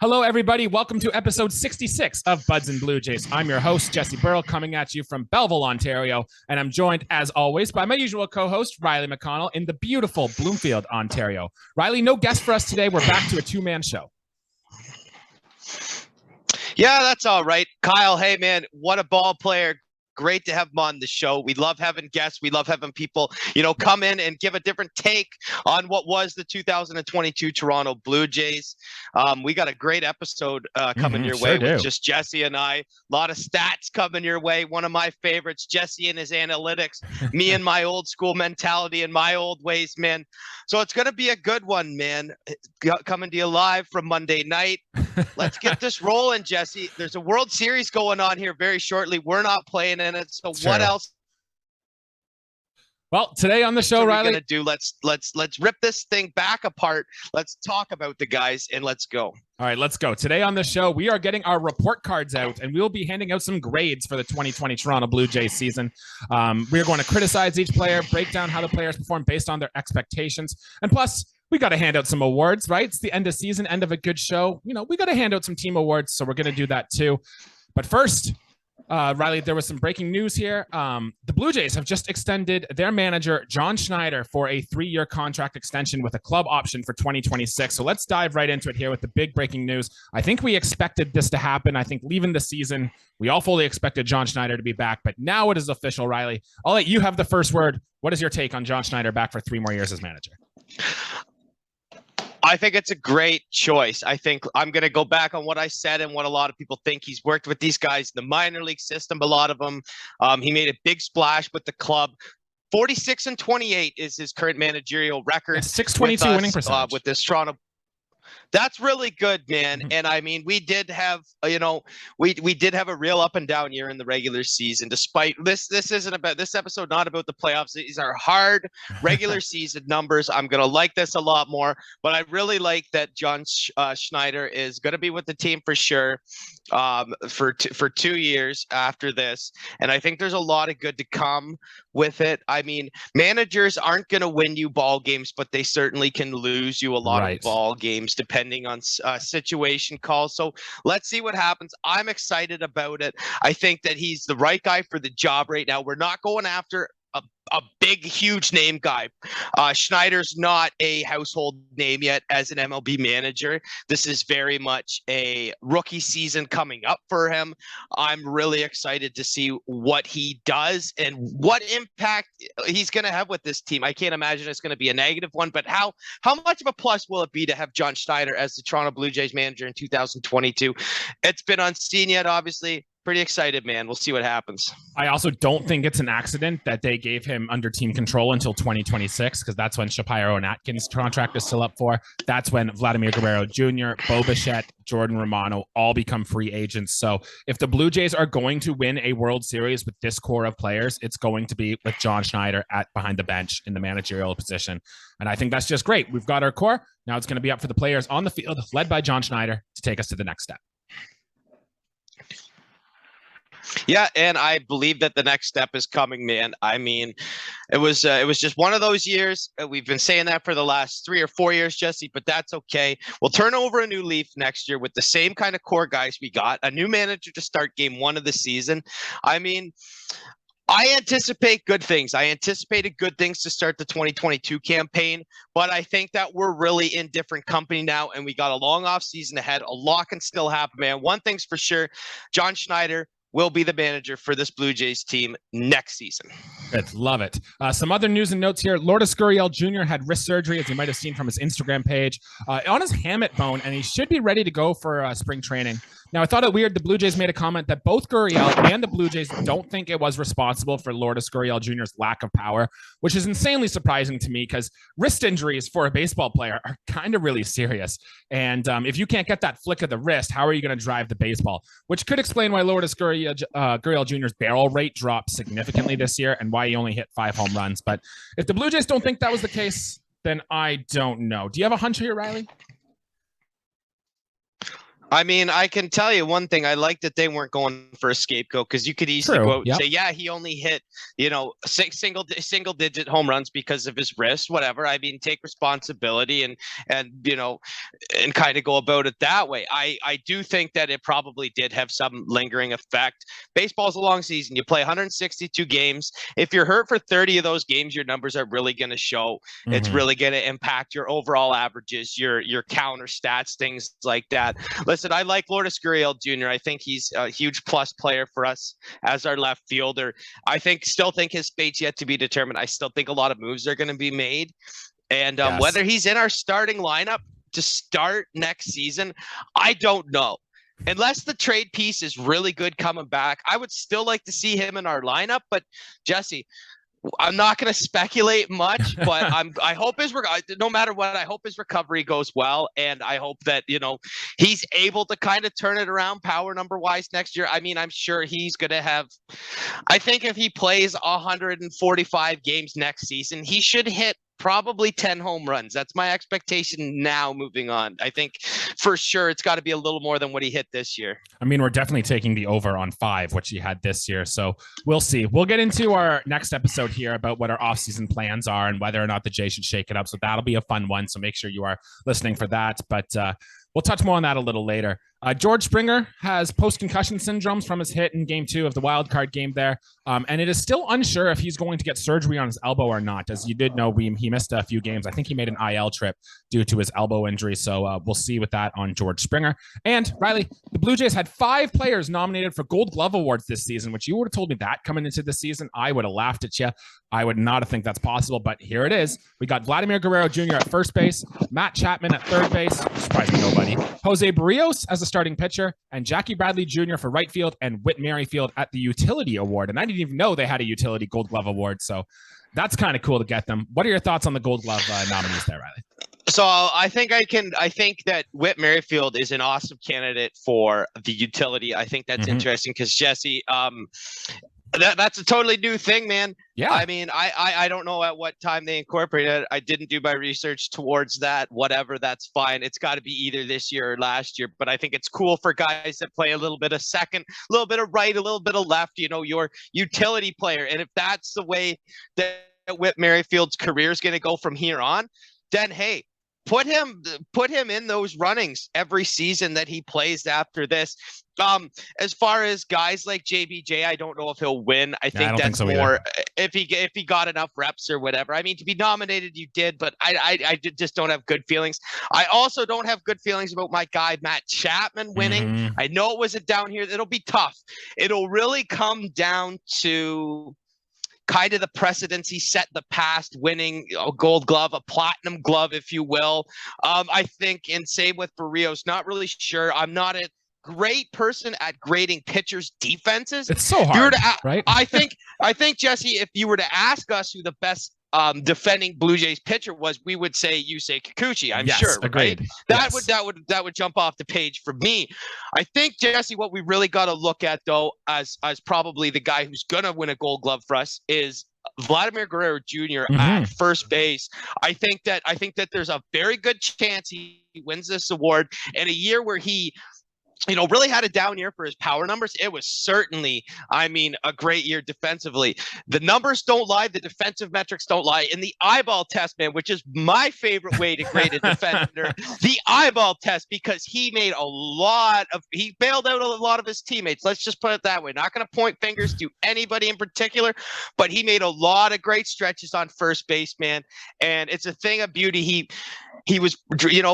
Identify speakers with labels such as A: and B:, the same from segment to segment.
A: Hello, everybody. Welcome to episode 66 of Buds and Blue Jays. I'm your host, Jesse Burrell, coming at you from Belleville, Ontario, and I'm joined, as always, by my usual co-host, Riley McConnell, in the beautiful Bloomfield, Ontario. Riley, no guest for us today. We're back to a two-man show.
B: Yeah, that's all right. Kyle, hey, man, what a ball player. Great to have him on the show. We love having guests. We love having people, come in and give a different take on what was the 2022 Toronto Blue Jays. We got a great episode coming your way with just Jesse and I. A lot of stats coming your way. One of my favorites, Jesse and his analytics, me and my old school mentality and my old ways, man. So it's going to be a good one, man. Coming to you live from Monday night. Let's get this rolling, Jesse. There's a World Series going on here very shortly. We're not playing in it. So what else?
A: Well, today on the show, Riley,
B: gonna do. Let's rip this thing back apart. Let's talk about the guys and let's go.
A: All right, let's go. Today on the show, we are getting our report cards out, and we will be handing out some grades for the 2020 Toronto Blue Jays season. We are going to criticize each player, break down how the players perform based on their expectations, and plus, we got to hand out some awards, right? It's the end of season, end of a good show. We got to hand out some team awards, so we're going to do that too. But first, Riley, there was some breaking news here. The Blue Jays have just extended their manager, John Schneider, for a 3-year contract extension with a club option for 2026. So let's dive right into it here with the big breaking news. I think we expected this to happen. I think leaving the season, we all fully expected John Schneider to be back, but now it is official, Riley. I'll let you have the first word. What is your take on John Schneider back for 3 more years as manager?
B: I think it's a great choice. I think I'm going to go back on what I said and what a lot of people think. He's worked with these guys in the minor league system, a lot of them. He made a big splash with the club. 46-28 is his current managerial record.
A: 622 winning percentage.
B: With this Toronto. That's really good, man. And I mean, we did have, we did have a real up and down year in the regular season. Despite this isn't about this episode, not about the playoffs. These are hard regular season numbers. I'm going to like this a lot more, but I really like that John Schneider is going to be with the team for sure for 2 years after this. And I think there's a lot of good to come with it. I mean, managers aren't going to win you ball games, but they certainly can lose you a lot of ball games depending on situation calls. So let's see what happens. I'm excited about it. I think that he's the right guy for the job right now. We're not going after a big, huge name guy. Schneider's not a household name yet as an MLB manager. This is very much a rookie season coming up for him. I'm really excited to see what he does and what impact he's going to have with this team. I can't imagine it's going to be a negative one, but how much of a plus will it be to have John Schneider as the Toronto Blue Jays manager in 2022? It's been unseen yet, obviously. Pretty excited, man. We'll see what happens.
A: I also don't think it's an accident that they gave him under team control until 2026, because that's when Shapiro and Atkins' contract is still up for. That's when Vladimir Guerrero Jr., Bo Bichette, Jordan Romano all become free agents. So if the Blue Jays are going to win a World Series with this core of players, it's going to be with John Schneider behind the bench in the managerial position. And I think that's just great. We've got our core. Now it's going to be up for the players on the field, led by John Schneider, to take us to the next step.
B: Yeah, and I believe that the next step is coming, man. I mean, it was just one of those years. We've been saying that for the last 3 or 4 years, Jesse, but that's okay. We'll turn over a new leaf next year with the same kind of core guys we got, a new manager to start game 1 of the season. I mean, I anticipate good things. I anticipated good things to start the 2022 campaign, but I think that we're really in different company now, and we got a long off season ahead. A lot can still happen, man. One thing's for sure, John Schneider will be the manager for this Blue Jays team next season.
A: Good. Love it. Some other news and notes here. Lourdes Gurriel Jr. had wrist surgery, as you might have seen from his Instagram page, on his hamate bone, and he should be ready to go for spring training. Now, I thought it weird. The Blue Jays made a comment that both Gurriel and the Blue Jays don't think it was responsible for Lourdes Gurriel Jr.'s lack of power, which is insanely surprising to me because wrist injuries for a baseball player are kind of really serious. And if you can't get that flick of the wrist, how are you going to drive the baseball? Which could explain why Lourdes Gurriel Jr.'s barrel rate dropped significantly this year and why he only hit 5 home runs. But if the Blue Jays don't think that was the case, then I don't know. Do you have a hunch here, Riley?
B: I mean, I can tell you one thing. I like that they weren't going for a scapegoat, because you could easily
A: True.
B: go out and
A: Yep.
B: say, yeah, he only hit, single digit home runs because of his wrist, whatever. I mean, take responsibility and and kind of go about it that way. I do think that it probably did have some lingering effect. Baseball's a long season. You play 162 games. If you're hurt for 30 of those games, your numbers are really going to show. It's really going to impact your overall averages, your counter stats, things like that. Listen, I like Lourdes Gurriel Jr. I think he's a huge plus player for us as our left fielder. Still think his fate's yet to be determined. I still think a lot of moves are going to be made. And
A: Yes.
B: Whether he's in our starting lineup to start next season, I don't know. Unless the trade piece is really good coming back, I would still like to see him in our lineup. But Jesse, I'm not going to speculate much, but I hope no matter what, I hope his recovery goes well, and I hope that he's able to kind of turn it around power number wise next year. I mean, I'm sure he's going to have. I think if he plays 145 games next season, he should hit probably 10 home runs. That's my expectation now moving on. I think for sure it's got to be a little more than what he hit this year.
A: I mean, we're definitely taking the over on 5, which he had this year. So we'll see. We'll get into our next episode here about what our offseason plans are and whether or not the Jays should shake it up. So that'll be a fun one. So make sure you are listening for that. But we'll touch more on that a little later. George Springer has post-concussion syndromes from his hit in Game 2 of the wild card game there. And it is still unsure if he's going to get surgery on his elbow or not. As you did know, he missed a few games. I think he made an IL trip due to his elbow injury. So we'll see with that on George Springer. And Riley, the Blue Jays had 5 players nominated for Gold Glove Awards this season, which you would have told me that coming into the season. I would have laughed at you. I would not have think that's possible, but here it is. We got Vladimir Guerrero Jr. at first base, Matt Chapman at third base, surprising nobody, Jose Barrios as a starting pitcher, and Jackie Bradley Jr. for right field, and Whit Merrifield at the utility award. And I didn't even know they had a utility Gold Glove Award, so that's kind of cool to get them. What are your thoughts on the Gold Glove nominees there, Riley?
B: So I think that Whit Merrifield is an awesome candidate for the utility. I think that's interesting because Jesse, that's a totally new thing, man.
A: Yeah.
B: I mean, I don't know at what time they incorporated it. I didn't do my research towards that. Whatever, that's fine. It's got to be either this year or last year. But I think it's cool for guys that play a little bit of second, a little bit of right, a little bit of left, your utility player. And if that's the way that Whit Merrifield's career is going to go from here on, then hey, put him in those runnings every season that he plays after this. As far as guys like JBJ, I don't know if he'll win. I think that's more if he got enough reps or whatever. I mean, to be nominated, you did, but I just don't have good feelings. I also don't have good feelings about my guy Matt Chapman winning. I know it was down here. It'll be tough. It'll really come down to kind of the precedents he set in the past, winning a Gold Glove, a Platinum Glove, if you will. I think, and same with Barrios, not really sure. I'm not a great person at grading pitchers' defenses.
A: It's so hard, right?
B: I think, Jesse, if you were to ask us who the best defending Blue Jays pitcher was, we would say Yusei Kikuchi. I'm sure,
A: agreed.
B: Right? That would jump off the page for me. I think, Jesse, what we really got to look at though, as probably the guy who's gonna win a Gold Glove for us, is Vladimir Guerrero Jr. At first base. I think that there's a very good chance he wins this award in a year where he really had a down year for his power numbers. It was certainly, a great year defensively. The numbers don't lie. The defensive metrics don't lie. In the eyeball test, man, which is my favorite way to grade a defender, the eyeball test, because he bailed out a lot of his teammates. Let's just put it that way. Not going to point fingers to anybody in particular, but he made a lot of great stretches on first base, man. And it's a thing of beauty. He was,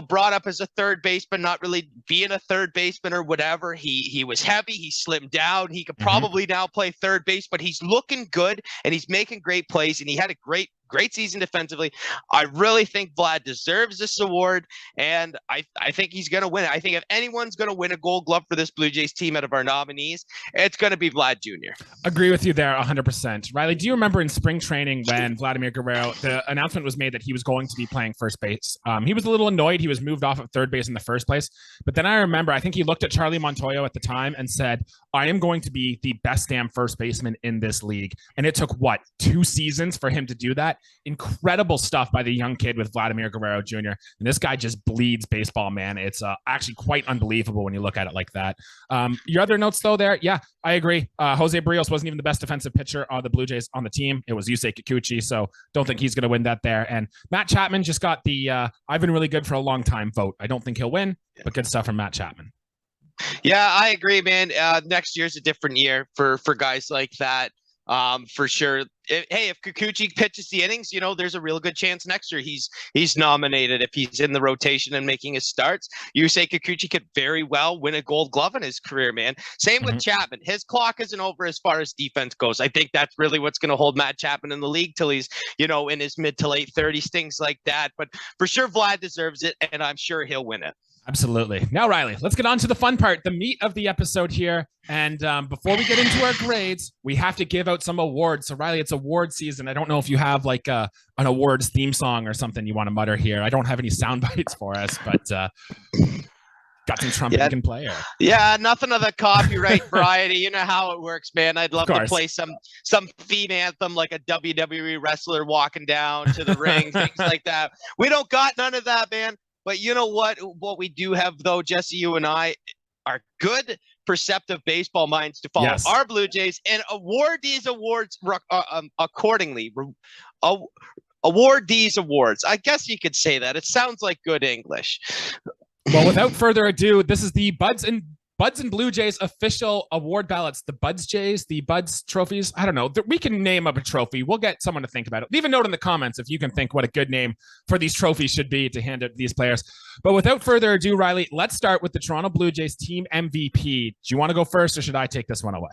B: brought up as a third baseman, not really being a third baseman or whatever. He was heavy. He slimmed down. He could probably now play third base, but he's looking good and he's making great plays. And he had a great season defensively. I really think Vlad deserves this award, and I think he's going to win it. I think if anyone's going to win a Gold Glove for this Blue Jays team out of our nominees, it's going to be Vlad Jr.
A: Agree with you there 100%. Riley, do you remember in spring training when Vladimir Guerrero, the announcement was made that he was going to be playing first base? He was a little annoyed. He was moved off of third base in the first place. But then I remember, I think he looked at Charlie Montoyo at the time and said, I am going to be the best damn first baseman in this league. And it took, 2 seasons for him to do that? incredible stuff by the young kid with Vladimir Guerrero Jr. And this guy just bleeds baseball, man. It's actually quite unbelievable when you look at it like that. Your other notes, though, there, yeah, I agree. Jose Barrios wasn't even the best defensive pitcher on the Blue Jays on the team. It was Yusei Kikuchi, so don't think he's going to win that there. And Matt Chapman just got the I've been really good for a long time vote. I don't think he'll win, but good stuff from Matt Chapman.
B: Yeah, I agree, man. Next year's a different year for guys like that. For sure. If Kikuchi pitches the innings, there's a real good chance next year he's nominated if he's in the rotation and making his starts. You say Kikuchi could very well win a Gold Glove in his career, man. Same with Chapman. His clock isn't over as far as defense goes. I think that's really what's going to hold Matt Chapman in the league till he's, in his mid to late 30s, things like that. But for sure, Vlad deserves it, and I'm sure he'll win it.
A: Absolutely. Now, Riley, let's get on to the fun part, the meat of the episode here. And before we get into our grades, we have to give out some awards. So, Riley, it's award season. I don't know if you have like an awards theme song or something you want to mutter here. I don't have any sound bites for us, but got some trumpet you can play.
B: Yeah, nothing of the copyright variety. You know how it works, man. I'd love to play some theme anthem like a WWE wrestler walking down to the ring, things like that. We don't got none of that, man. But you know what? What we do have, though, Jesse, you and I, are good, perceptive baseball minds to follow our Blue Jays and award these awards accordingly. Award these awards. I guess you could say that. It sounds like good English.
A: Well, without further ado, this is the Buds and Blue Jays official award ballots. The Buds Jays, the Buds trophies. I don't know. We can name up a trophy. We'll get someone to think about it. Leave a note in the comments if you can think what a good name for these trophies should be to hand out to these players. But without further ado, Riley, let's start with the Toronto Blue Jays team MVP. Do you want to go first, or should I take this one away?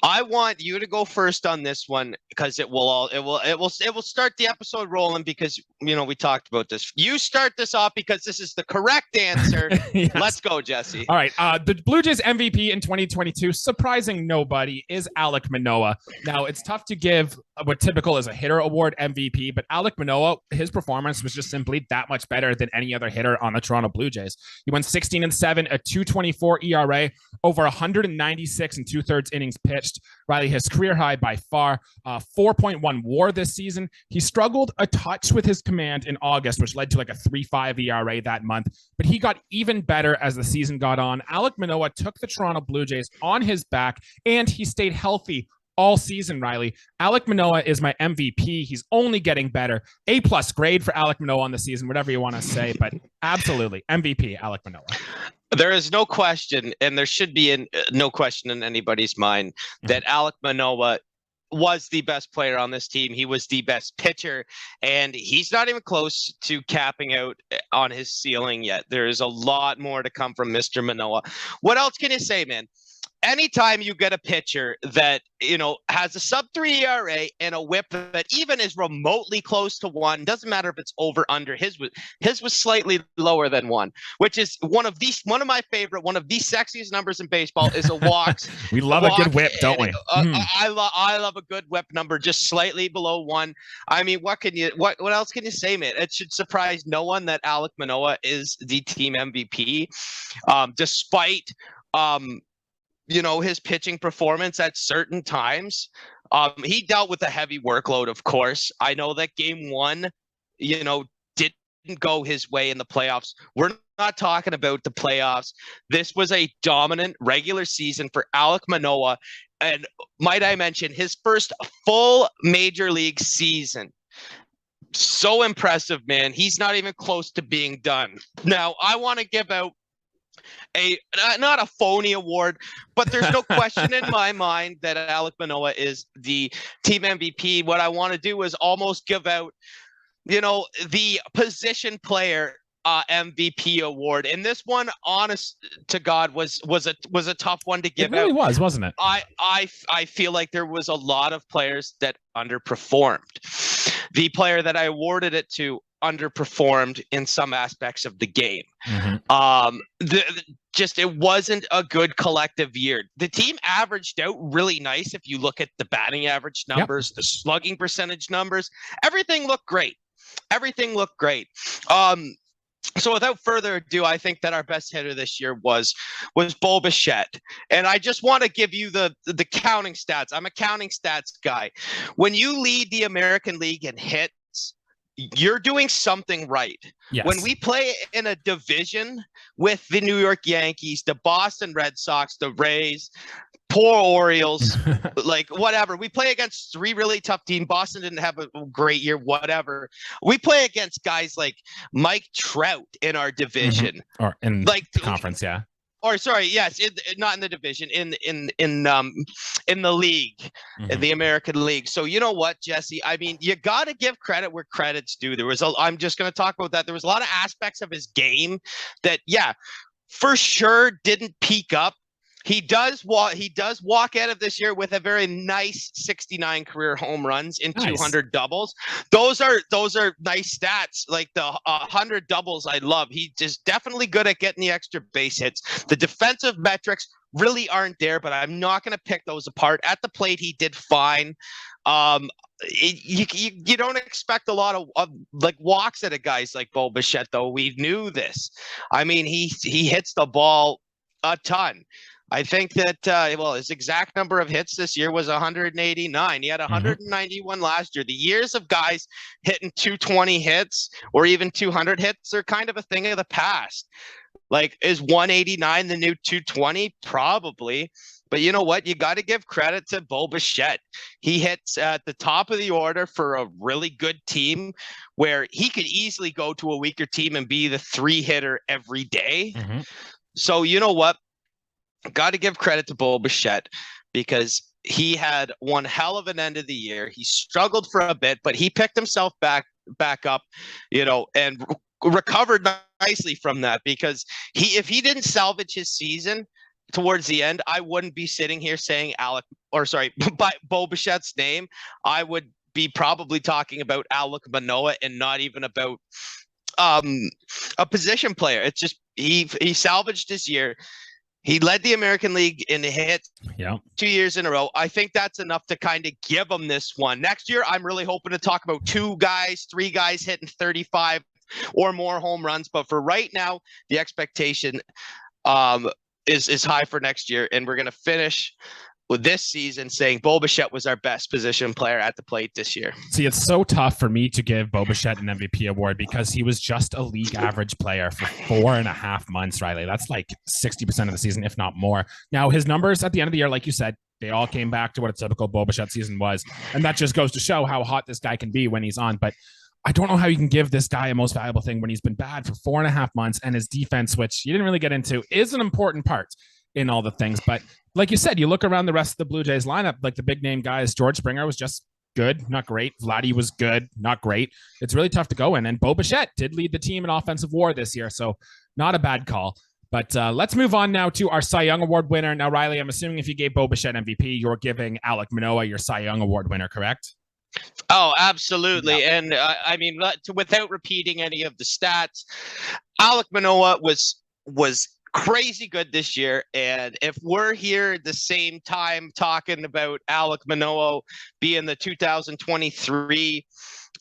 B: I want you to go first on this one because it will start the episode rolling because we talked about this. You start this off because this is the correct answer. Yes. Let's go, Jesse.
A: All right. The Blue Jays MVP in 2022, surprising nobody, is Alek Manoah. Now, it's tough to give what typical is a hitter award MVP, but Alek Manoah, his performance was just simply that much better than any other hitter on the Toronto Blue Jays. He went 16-7, a 2.24 ERA, over 196 and 2/3 innings pitched. Riley, his career high by far, 4.1 WAR this season. He struggled a touch with his command in August, which led to like a 3.5 ERA that month, but he got even better as the season got on. Alek Manoah took the Toronto Blue Jays on his back, and he stayed healthy all season, Riley. Alek Manoah is my MVP. He's only getting better. A+ grade for Alek Manoah on the season, whatever you want to say, but absolutely MVP, Alek Manoah.
B: There is no question, and there should be no question in anybody's mind that Alek Manoah was the best player on this team. He was the best pitcher, and he's not even close to capping out on his ceiling yet. There is a lot more to come from Mr. Manoah. What else can you say, man? Anytime you get a pitcher that, has a sub-3 ERA and a whip that even is remotely close to 1, doesn't matter if it's over, under, his was slightly lower than 1, which is one of the sexiest numbers in baseball is a walks.
A: We love a good whip, don't we?
B: I love a good whip number, just slightly below 1. I mean, what else can you say, man? It should surprise no one that Alek Manoah is the team MVP, despite his pitching performance at certain times. He dealt with a heavy workload, of course. I know that game 1, didn't go his way in the playoffs. We're not talking about the playoffs. This was a dominant regular season for Alek Manoah. And might I mention, his first full major league season. So impressive, man. He's not even close to being done. Now, I want to give out not a phony award, but there's no question in my mind that Alek Manoah is the team MVP. What I want to do is almost give out, the position player MVP award. And this one, honest to God, was a tough one to give out. It
A: really was, wasn't it?
B: I feel like there was a lot of players that underperformed. The player that I awarded it to underperformed in some aspects of the game. It wasn't a good collective year. The team averaged out really nice. If you look at the batting average numbers, the slugging percentage numbers, everything looked great. So without further ado, I think that our best hitter this year was Bo Bichette. And I just want to give you the counting stats. I'm a counting stats guy. When you lead the American League in hits, you're doing something right.
A: Yes.
B: When we play in a division with the New York Yankees, the Boston Red Sox, the Rays, poor Orioles, like whatever. We play against three really tough teams. Boston didn't have a great year, whatever. We play against guys like Mike Trout in our division.
A: Or in like the conference, yeah.
B: Or sorry, yes, not in the division, in the league, in the American League. So you know what, Jesse? I mean, you got to give credit where credit's due. I'm just going to talk about that. There was a lot of aspects of his game that, yeah, for sure didn't peak up. He does walk out of this year with a very nice 69 career home runs in 200 doubles. Those are nice stats. Like the 100 doubles, I love. He's just definitely good at getting the extra base hits. The defensive metrics really aren't there, but I'm not going to pick those apart. At the plate, he did fine. You don't expect a lot of like walks at a guys like Bo Bichette, though. We knew this. I mean, he hits the ball a ton. I think that, his exact number of hits this year was 189. He had 191 last year. The years of guys hitting 220 hits or even 200 hits are kind of a thing of the past. Like, is 189 the new 220? Probably. But you know what? You got to give credit to Bo Bichette. He hits at the top of the order for a really good team where he could easily go to a weaker team and be the 3-hitter every day. So you know what? Got to give credit to Bo Bichette because he had one hell of an end of the year. He struggled for a bit, but he picked himself back up, and recovered nicely from that because if he didn't salvage his season towards the end, I wouldn't be sitting here saying by Bo Bichette's name. I would be probably talking about Alek Manoah and not even about a position player. It's just he salvaged his year. He led the American League in hits 2 years in a row. I think that's enough to kind of give him this one. Next year, I'm really hoping to talk about 3 guys hitting 35 or more home runs. But for right now, the expectation is high for next year. And we're going to finish with this season saying Bo Bichette was our best position player at the plate this year.
A: See, it's so tough for me to give Bo Bichette an MVP award because he was just a league average player for 4.5 months, Riley. That's like 60% of the season, if not more. Now, his numbers at the end of the year, like you said, they all came back to what a typical Bo Bichette season was. And that just goes to show how hot this guy can be when he's on. But I don't know how you can give this guy a most valuable thing when he's been bad for 4.5 months and his defense, which you didn't really get into, is an important part in all the things. But like you said, you look around the rest of the Blue Jays lineup, like the big name guys, George Springer was just good, not great. Vladdy was good, not great. It's really tough to go in. And Bo Bichette did lead the team in offensive WAR this year, so not a bad call. But let's move on now to our Cy Young Award winner. Now, Riley, I'm assuming if you gave Bo Bichette MVP, you're giving Alek Manoah your Cy Young Award winner, correct?
B: Oh, absolutely. Yeah. And I mean, without repeating any of the stats, Alek Manoah was crazy good this year. And if we're here at the same time talking about Alek Manoah being the 2023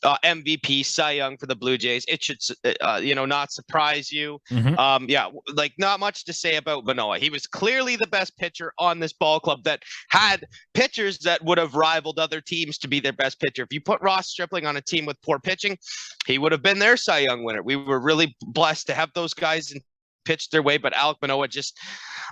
B: MVP Cy Young for the Blue Jays, it should not surprise you. Like not much to say about Manoah. He was clearly the best pitcher on this ball club that had pitchers that would have rivaled other teams to be their best pitcher. If you put Ross Stripling on a team with poor pitching, he would have been their Cy Young winner. We were really blessed to have those guys and pitched their way, but Alek Manoah just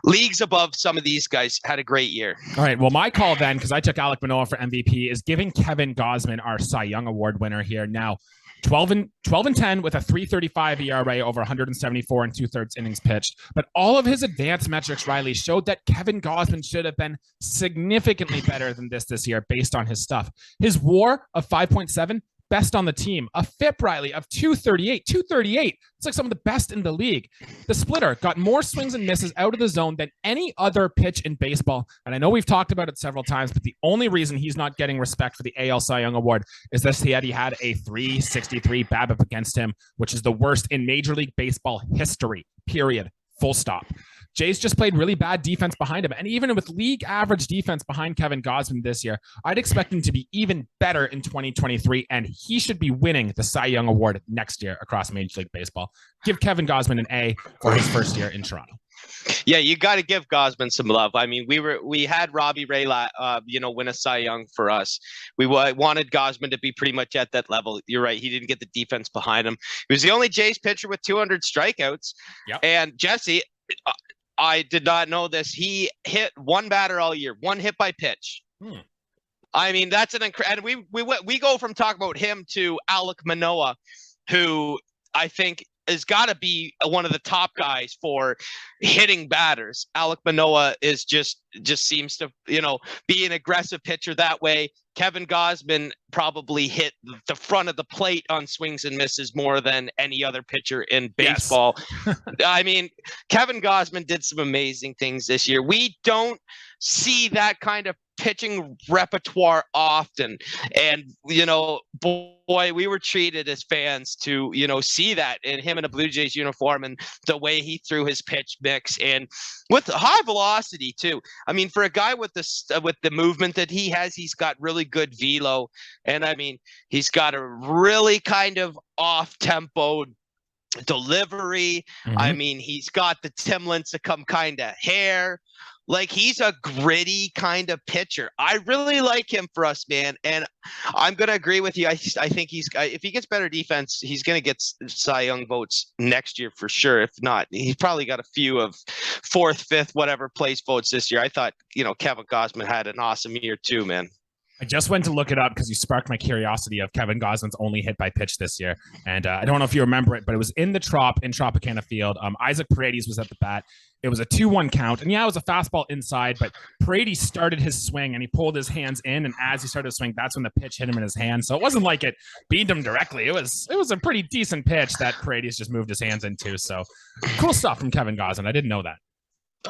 B: leagues above some of these guys. Had a great year. All
A: right. Well, my call then, because I took Alek Manoah for MVP, is giving Kevin Gausman our Cy Young Award winner here. Now, 12-10 with a 3.35 ERA over 174 and 2/3 innings pitched. But all of his advanced metrics, Riley, showed that Kevin Gausman should have been significantly better than this year based on his stuff. His WAR of 5.7, best on the team. A FIP, Riley, of 238. It's like some of the best in the league. The splitter got more swings and misses out of the zone than any other pitch in baseball. And I know we've talked about it several times, but the only reason he's not getting respect for the AL Cy Young Award is that he had a 3.63 BABIP against him, which is the worst in Major League Baseball history, period. Full stop. Jays just played really bad defense behind him. And even with league average defense behind Kevin Gausman this year, I'd expect him to be even better in 2023. And he should be winning the Cy Young Award next year across Major League Baseball. Give Kevin Gausman an A for his first year in Toronto.
B: Yeah, you got to give Gausman some love. I mean, we had Robbie Ray, win a Cy Young for us. We wanted Gausman to be pretty much at that level. You're right; he didn't get the defense behind him. He was the only Jays pitcher with 200 strikeouts.
A: Yep.
B: And Jesse, I did not know this. He hit one batter all year, one hit by pitch. I mean, that's an incredible. And we go from talking about him to Alek Manoah, who I think has got to be one of the top guys for hitting batters. Alek Manoah is just seems to, be an aggressive pitcher that way. Kevin Gausman probably hit the front of the plate on swings and misses more than any other pitcher in baseball. Yes. I mean, Kevin Gausman did some amazing things this year. We don't see that kind of pitching repertoire often. And, boy, we were treated as fans to, see that in him in a Blue Jays uniform and the way he threw his pitch mix and with high velocity too. I mean, for a guy with the movement that he has, he's got really good velo. And I mean, he's got a really kind of off-tempo delivery. I mean, he's got the Tim Lincecum kind of hair. Like, he's a gritty kind of pitcher. I really like him for us, man. And I'm going to agree with you. I think if he gets better defense, he's going to get Cy Young votes next year for sure. If not, he's probably got a few of fourth, fifth, whatever place votes this year. I thought, Kevin Gausman had an awesome year too, man.
A: I just went to look it up because you sparked my curiosity of Kevin Gausman's only hit by pitch this year. And I don't know if you remember it, but it was in the Trop in Tropicana Field. Isaac Paredes was at the bat. It was a 2-1 count. And yeah, it was a fastball inside, but Paredes started his swing and he pulled his hands in. And as he started to swing, that's when the pitch hit him in his hand. So it wasn't like it beat him directly. It was a pretty decent pitch that Paredes just moved his hands into. So cool stuff from Kevin Gausman. I didn't know that.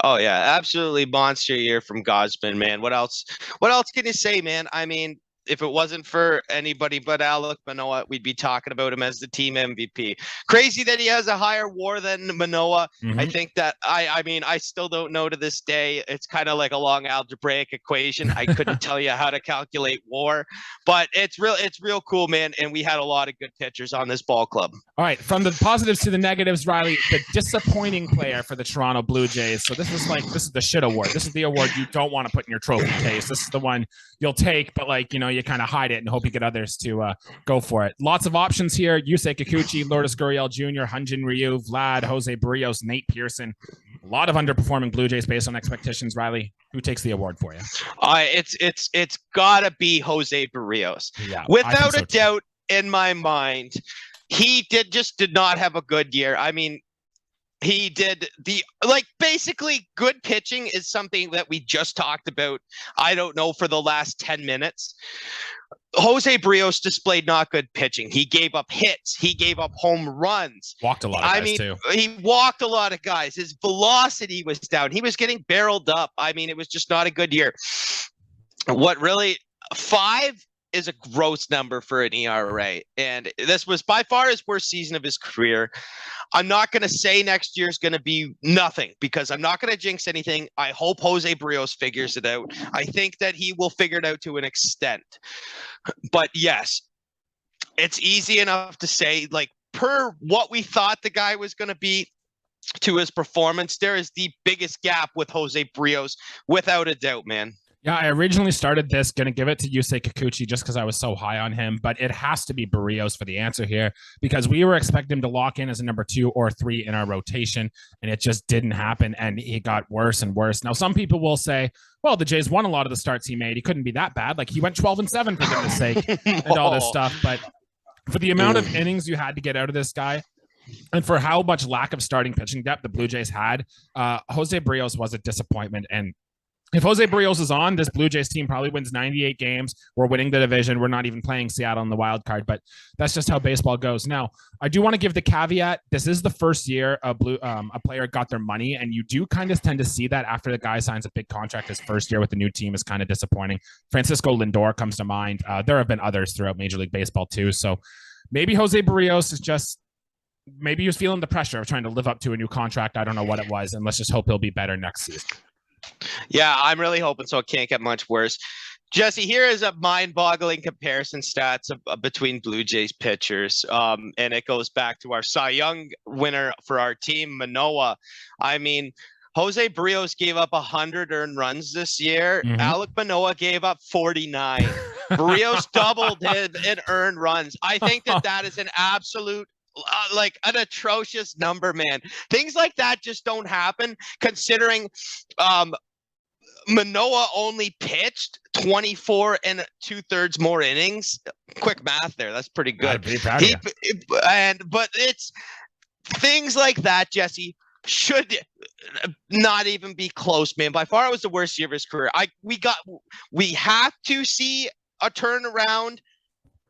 B: Oh yeah, absolutely monster year from Gausman, man. What else can you say, man? I mean, if it wasn't for anybody but Alek Manoah, we'd be talking about him as the team MVP. Crazy that he has a higher WAR than Manoah. I think that I mean, I still don't know to this day. It's kind of like a long algebraic equation. I couldn't tell you how to calculate WAR, but it's real cool, man. And we had a lot of good pitchers on this ball club.
A: All right, from the positives to the negatives, Riley, the disappointing player for the Toronto Blue Jays. So this is the shit award. This is the award you don't want to put in your trophy case. This is the one you'll take, but you kind of hide it and hope you get others to go for it. Lots of options here. Yusei Kikuchi, Lourdes Gurriel Jr., Hyun-Jin Ryu, Vlad, Jose Barrios, Nate Pearson. A lot of underperforming Blue Jays based on expectations. Riley, who takes the award for you?
B: It's gotta be Jose Barrios. Yeah, without a doubt in my mind. He did not have a good year. I mean, he did basically good pitching is something that we just talked about. I don't know, for the last 10 minutes. Jose Barrios displayed not good pitching. He gave up hits. He gave up home runs.
A: Walked a lot of guys too.
B: He walked a lot of guys. His velocity was down. He was getting barreled up. I mean, it was just not a good year. 5 is a gross number for an ERA. And this was by far his worst season of his career. I'm not going to say next year's going to be nothing because I'm not going to jinx anything. I hope Jose Barrios figures it out. I think that he will figure it out to an extent. But yes, it's easy enough to say, per what we thought the guy was going to be to his performance, there is the biggest gap with Jose Barrios, without a doubt, man.
A: Yeah, I originally started this, going to give it to Yusei Kikuchi just because I was so high on him, but it has to be Barrios for the answer here because we were expecting him to lock in as a number 2 or 3 in our rotation, and it just didn't happen, and he got worse and worse. Now, some people will say, well, the Jays won a lot of the starts he made. He couldn't be that bad. He went 12-7 for goodness sake and all this stuff, but for the amount of innings you had to get out of this guy, and for how much lack of starting pitching depth the Blue Jays had, Jose Barrios was a disappointment, and if Jose Barrios is on, this Blue Jays team probably wins 98 games. We're winning the division. We're not even playing Seattle in the wild card, but that's just how baseball goes. Now, I do want to give the caveat. This is the first year a player got their money, and you do kind of tend to see that after the guy signs a big contract. His first year with the new team is kind of disappointing. Francisco Lindor comes to mind. There have been others throughout Major League Baseball too. So maybe Jose Barrios is just maybe he was feeling the pressure of trying to live up to a new contract. I don't know what it was, and let's just hope he'll be better next season.
B: Yeah, I'm really hoping so. It can't get much worse. Jesse, here is a mind-boggling comparison stats between Blue Jays pitchers, and it goes back to our Cy Young winner for our team, Manoah. I mean, Jose Barrios gave up 100 earned runs this year.
A: Mhm.
B: Alek Manoah gave up 49. Barrios doubled his in earned runs. I think that is an absolute like an atrocious number, man. Things like that just don't happen, considering Manoah only pitched 24 and 2/3 more innings. Quick math there. That's pretty good. But it's things like that, Jesse, should not even be close, man. By far, it was the worst year of his career. We have to see a turnaround.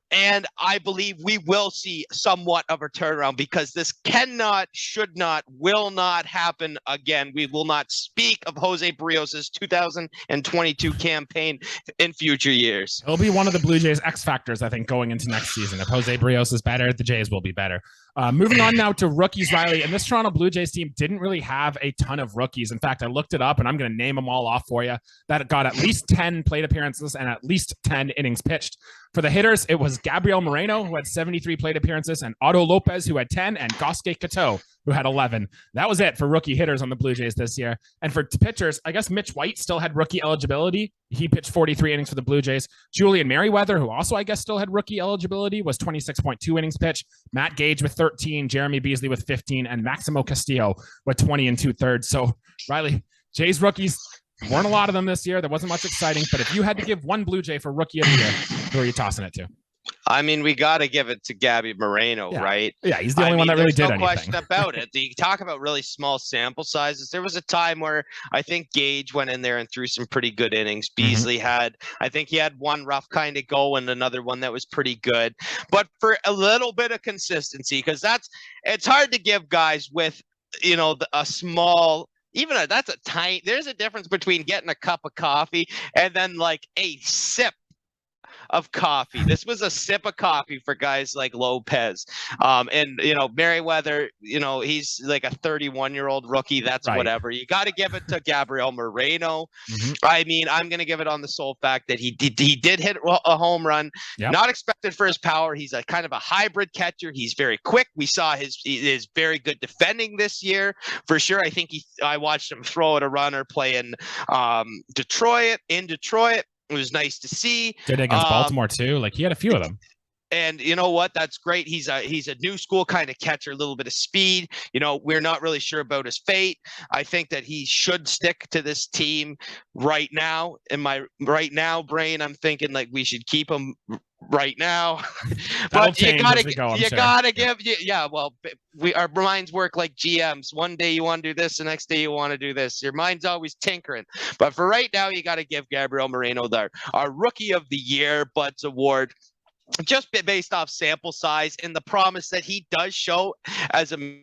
B: And I believe we will see somewhat of a turnaround, because this cannot, should not, will not happen again. We will not speak of Jose Barrios' 2022 campaign in future years.
A: He'll be one of the Blue Jays X factors, I think, going into next season. If Jose Barrios is better, the Jays will be better. Moving on now to rookies, Riley. And this Toronto Blue Jays team didn't really have a ton of rookies. In fact, I looked it up, and I'm going to name them all off for you. That got at least 10 plate appearances and at least 10 innings pitched. For the hitters, it was Gabriel Moreno, who had 73 plate appearances, and Otto Lopez, who had 10, and Gosuke Kato, who had 11. That was it for rookie hitters on the Blue Jays this year. And for pitchers, I guess Mitch White still had rookie eligibility. He pitched 43 innings for the Blue Jays. Julian Merriweather, who also, I guess, still had rookie eligibility, was 26.2 innings pitched. Matt Gage with 13, Jeremy Beasley with 15, and Maximo Castillo with 20 and 2/3. So, Riley, Jays rookies, weren't a lot of them this year. There wasn't much exciting. But if you had to give one Blue Jay for rookie of the year, who are you tossing it to?
B: I mean, we got to give it to Gabby Moreno, right?
A: Yeah, he's the only one that really did anything.
B: There's no question about it. You talk about really small sample sizes. There was a time where I think Gage went in there and threw some pretty good innings. Beasley I think he had one rough kind of go and another one that was pretty good. But for a little bit of consistency, because it's hard to give guys with, a small, that's a tiny, there's a difference between getting a cup of coffee and then like a sip of coffee. This was a sip of coffee for guys like Lopez. And Merriweather, he's like a 31-year-old rookie. That's right. Whatever. You got to give it to Gabriel Moreno. I mean, I'm going to give it on the sole fact that he did hit a home run. Yep. Not expected for his power. He's a kind of a hybrid catcher. He's very quick. We saw his very good defending this year for sure. I think I watched him throw at a runner playing Detroit. It was nice to see.
A: Did against Baltimore too. Like, he had a few of them.
B: And you know what? That's great. He's a new school kind of catcher, a little bit of speed. We're not really sure about his fate. I think that he should stick to this team right now. In my right now brain, I'm thinking like we should keep him right now. But you gotta give. Well, our minds work like GMs. One day you want to do this, the next day you want to do this. Your mind's always tinkering. But for right now, you got to give Gabriel Moreno our Rookie of the Year Buds Award, just based off sample size and the promise that he does show as a.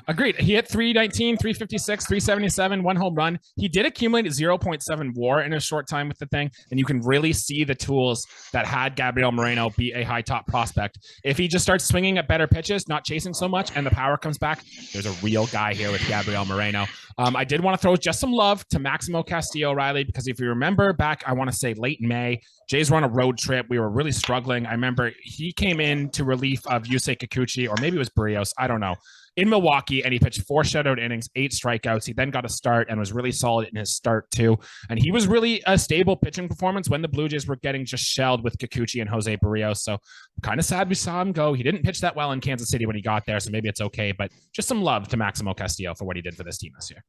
A: Agreed. He hit 319, 356, 377, one home run. He did accumulate 0.7 WAR in a short time with the thing, and you can really see the tools that had Gabriel Moreno be a high top prospect. If he just starts swinging at better pitches, not chasing so much, and the power comes back, there's a real guy here with Gabriel Moreno. I did want to throw just some love to Maximo Castillo, Riley, because if you remember back, I want to say late May, Jays were on a road trip. We were really struggling. I remember he came in to relief of Yusei Kikuchi, or maybe it was Barrios, I don't know, in Milwaukee, and he pitched 4 shutout innings, 8 strikeouts. He then got a start and was really solid in his start too. And he was really a stable pitching performance when the Blue Jays were getting just shelled with Kikuchi and Jose Barrios. So kind of sad we saw him go. He didn't pitch that well in Kansas City when he got there, so maybe it's okay. But just some love to Maximo Castillo for what he did for this team this year.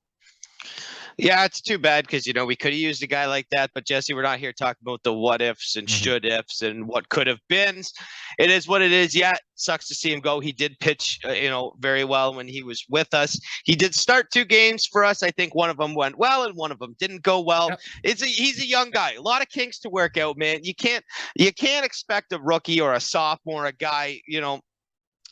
B: Yeah, it's too bad because, we could have used a guy like that. But, Jesse, we're not here talking about the what ifs and should ifs and what could have been. It is what it is. Yeah, it sucks to see him go. He did pitch, very well when he was with us. He did start 2 games for us. I think one of them went well and one of them didn't go well. Yep. He's a young guy. A lot of kinks to work out, man. You can't expect a rookie or a sophomore, a guy,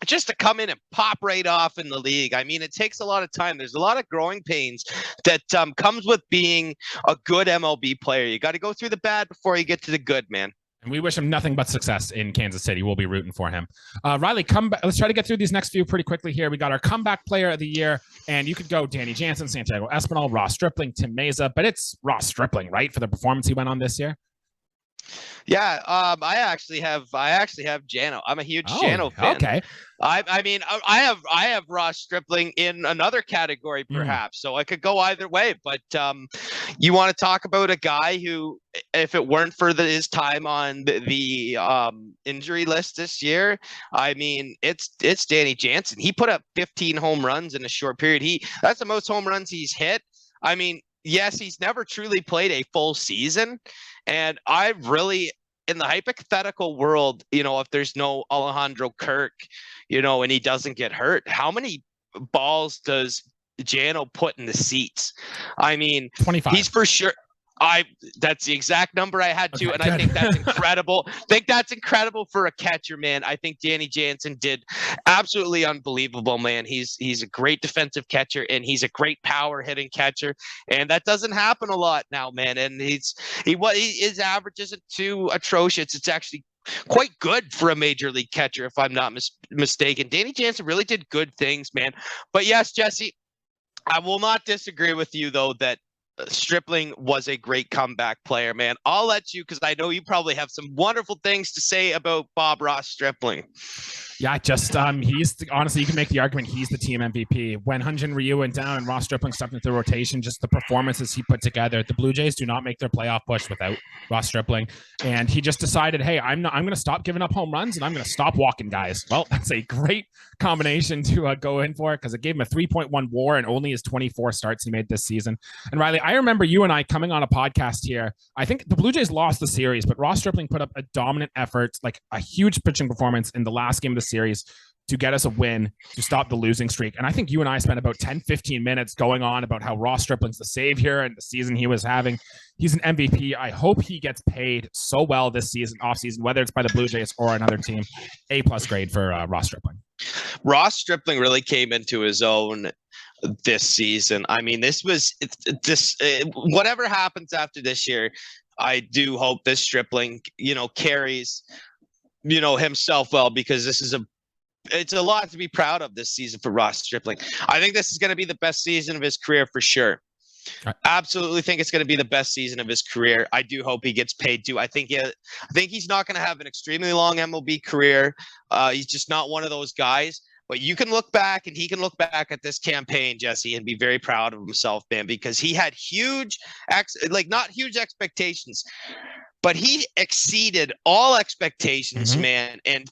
B: just to come in and pop right off in the league. I mean, it takes a lot of time. There's a lot of growing pains that comes with being a good MLB player. You got to go through the bad before you get to the good, man.
A: And we wish him nothing but success in Kansas City. We'll be rooting for him. Riley, come back. Let's try to get through these next few pretty quickly here. We got our comeback player of the year, and you could go Danny Jansen, Santiago Espinal, Ross Stripling, Tim Meza, but it's Ross Stripling, right, for the performance he went on this year?
B: Yeah, I actually have Jano. I'm a huge Jano fan.
A: Okay.
B: I mean, I have Ross Stripling in another category, perhaps. So I could go either way. But you want to talk about a guy who, if it weren't for his time on the injury list this year, I mean, it's Danny Jansen. He put up 15 home runs in a short period. That's the most home runs he's hit. I mean, yes, he's never truly played a full season. And I really, in the hypothetical world, if there's no Alejandro Kirk, and he doesn't get hurt, how many balls does Jano put in the seats? I mean,
A: 25.
B: He's for sure. That's the exact number I had too, and
A: good.
B: I think that's incredible. For a catcher, man. I think Danny Jansen did absolutely unbelievable, man. He's a great defensive catcher, and he's a great power hitting catcher, and that doesn't happen a lot now, man. And his average isn't too atrocious. It's actually quite good for a major league catcher, if I'm not mistaken. Danny Jansen really did good things, man. But yes, Jesse, I will not disagree with you though that Stripling was a great comeback player, man. I'll let you, because I know you probably have some wonderful things to say about Bob Ross Stripling.
A: Yeah, just honestly, you can make the argument he's the team MVP. When Hyun-Jin Ryu went down and Ross Stripling stepped into the rotation, just the performances he put together. The Blue Jays do not make their playoff push without Ross Stripling, and he just decided, hey, I'm going to stop giving up home runs and I'm going to stop walking guys. Well, that's a great combination to go in for, because it gave him a 3.1 WAR and only his 24 starts he made this season. And Riley, I remember you and I coming on a podcast here. I think the Blue Jays lost the series, but Ross Stripling put up a dominant effort, like a huge pitching performance in the last game of the series to get us a win, to stop the losing streak. And I think you and I spent about 10, 15 minutes going on about how Ross Stripling's the savior and the season he was having. He's an MVP. I hope he gets paid so well this season, off season, whether it's by the Blue Jays or another team. A+ grade for Ross Stripling.
B: Ross Stripling really came into his own this season. I mean, whatever happens after this year, I do hope this Stripling, carries, himself well, because it's a lot to be proud of this season for Ross Stripling. I think this is going to be the best season of his career for sure. Right. Absolutely think it's going to be the best season of his career. I do hope he gets paid too. I think he's not going to have an extremely long MLB career. He's just not one of those guys. But you can look back, and he can look back at this campaign, Jesse, and be very proud of himself, man, because he had not huge expectations, but he exceeded all expectations, man, and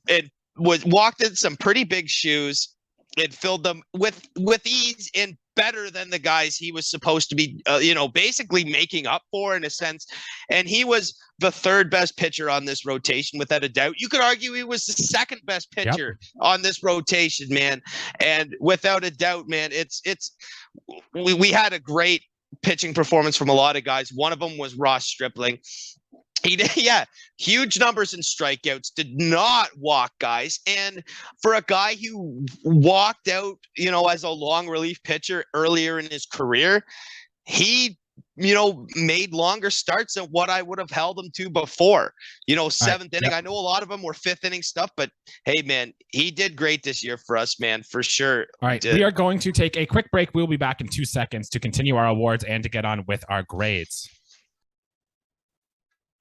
B: walked in some pretty big shoes and filled them with ease and better than the guys he was supposed to be, basically making up for, in a sense. And he was the third best pitcher on this rotation, without a doubt. You could argue he was the second best pitcher on this rotation, man. And without a doubt, man, we had a great pitching performance from a lot of guys. One of them was Ross Stripling. He did, huge numbers in strikeouts, did not walk guys. And for a guy who walked out, as a long relief pitcher earlier in his career, he, made longer starts than what I would have held him to before. Seventh inning. I know a lot of them were fifth inning stuff, but hey, man, he did great this year for us, man, for sure.
A: All right, we are going to take a quick break. We'll be back in 2 seconds to continue our awards and to get on with our grades.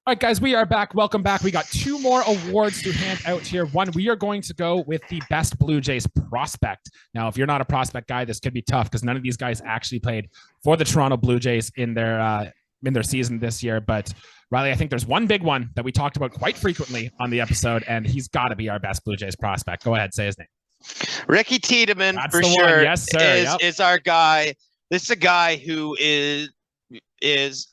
A: All right, guys, we are back. Welcome back. We got 2 more awards to hand out here. One, we are going to go with the best Blue Jays prospect. Now, if you're not a prospect guy, this could be tough, because none of these guys actually played for the Toronto Blue Jays in their season this year. But Riley, I think there's one big one that we talked about quite frequently on the episode, and he's got to be our best Blue Jays prospect. Go ahead, say his name.
B: Ricky Tiedemann,
A: That's
B: for
A: the
B: sure.
A: One. Yes, sir.
B: Is our guy. This is a guy who is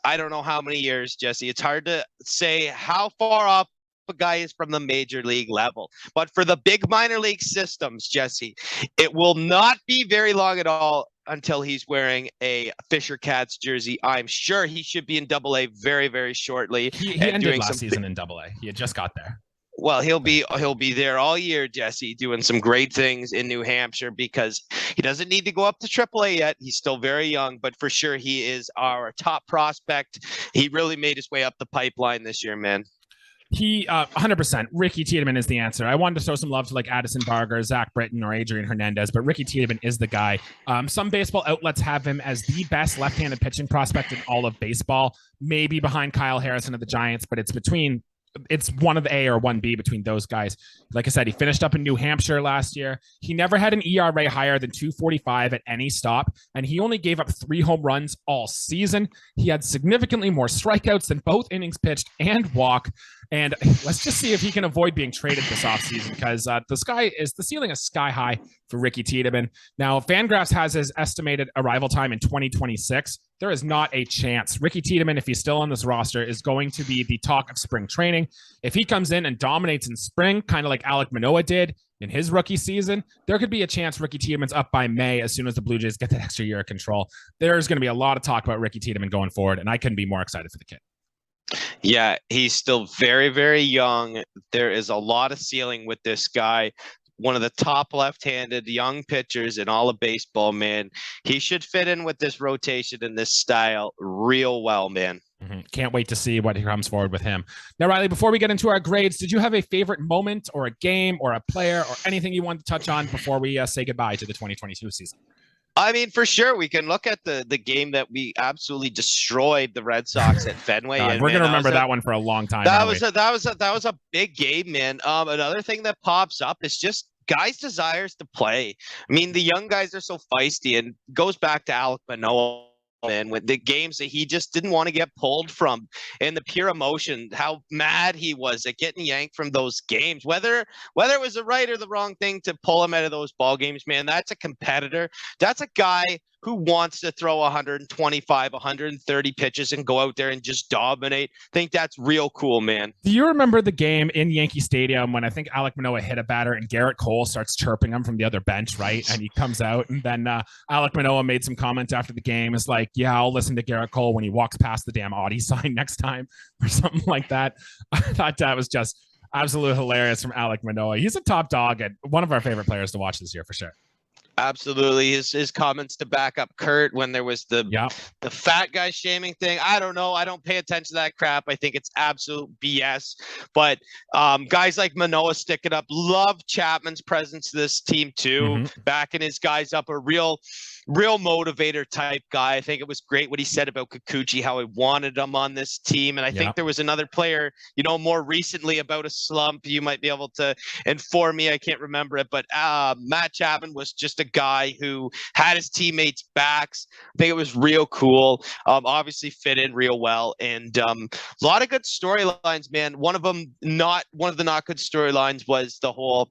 B: I don't know how many years, Jesse. It's hard to say how far off a guy is from the major league level. But for the big minor league systems, Jesse, it will not be very long at all until he's wearing a Fisher Cats jersey. I'm sure he should be in Double-A very, very shortly.
A: He ended last season in Double-A. He had just got there.
B: Well, he'll be there all year, Jesse, doing some great things in New Hampshire, because he doesn't need to go up to AAA yet. He's still very young, but for sure he is our top prospect. He really made his way up the pipeline this year, man.
A: He 100%. Ricky Tiedemann is the answer. I wanted to throw some love to like Addison Barger, Zach Britton, or Adrian Hernandez, but Ricky Tiedemann is the guy. Some baseball outlets have him as the best left-handed pitching prospect in all of baseball, maybe behind Kyle Harrison of the Giants, but it's one of A or one B between those guys. Like I said, he finished up in New Hampshire last year. He never had an ERA higher than 2.45 at any stop, and he only gave up 3 home runs all season. He had significantly more strikeouts than both innings pitched and walk. And let's just see if he can avoid being traded this offseason, because the ceiling is sky high for Ricky Tiedemann. Now, Fangraphs has his estimated arrival time in 2026. There is not a chance. Ricky Tiedemann, if he's still on this roster, is going to be the talk of spring training. If he comes in and dominates in spring, kind of like Alek Manoah did in his rookie season, there could be a chance Ricky Tiedemann's up by May as soon as the Blue Jays get that extra year of control. There's going to be a lot of talk about Ricky Tiedemann going forward, and I couldn't be more excited for the kid.
B: Yeah, he's still very, very young. There is a lot of ceiling with this guy. One of the top left-handed young pitchers in all of baseball, man. He should fit in with this rotation and this style real well, man.
A: Mm-hmm. Can't wait to see what comes forward with him. Now, Riley, before we get into our grades, did you have a favorite moment or a game or a player or anything you wanted to touch on before we say goodbye to the 2022 season?
B: I mean, for sure, we can look at the game that we absolutely destroyed the Red Sox at Fenway.
A: God, we're gonna remember that one for a long time.
B: That was a big game, man. Another thing that pops up is just guys' desires to play. I mean, the young guys are so feisty, and goes back to Alek Manoah. And with the games that he just didn't want to get pulled from, and the pure emotion, how mad he was at getting yanked from those games, whether it was the right or the wrong thing to pull him out of those ball games, man, that's a competitor. That's a guy who wants to throw 125, 130 pitches and go out there and just dominate. I think that's real cool, man.
A: Do you remember the game in Yankee Stadium when I think Alek Manoah hit a batter and Garrett Cole starts chirping him from the other bench, right? And he comes out, and then Alek Manoah made some comments after the game. It's like, yeah, I'll listen to Garrett Cole when he walks past the damn Audi sign next time or something like that. I thought that was just absolutely hilarious from Alek Manoah. He's a top dog and one of our favorite players to watch this year for sure.
B: Absolutely. His comments to back up Kurt when there was the fat guy shaming thing. I don't know. I don't pay attention to that crap. I think it's absolute BS. But guys like Manoah sticking up. Love Chapman's presence to this team too. Backing his guys up. A real motivator type guy. I think it was great what he said about Kikuchi, how he wanted him on this team. And I think there was another player, more recently about a slump. You might be able to inform me. I can't remember it, but Matt Chapman was just a guy who had his teammates' backs. I think it was real cool. Obviously fit in real well. And a lot of good storylines, man. One of the not good storylines was the whole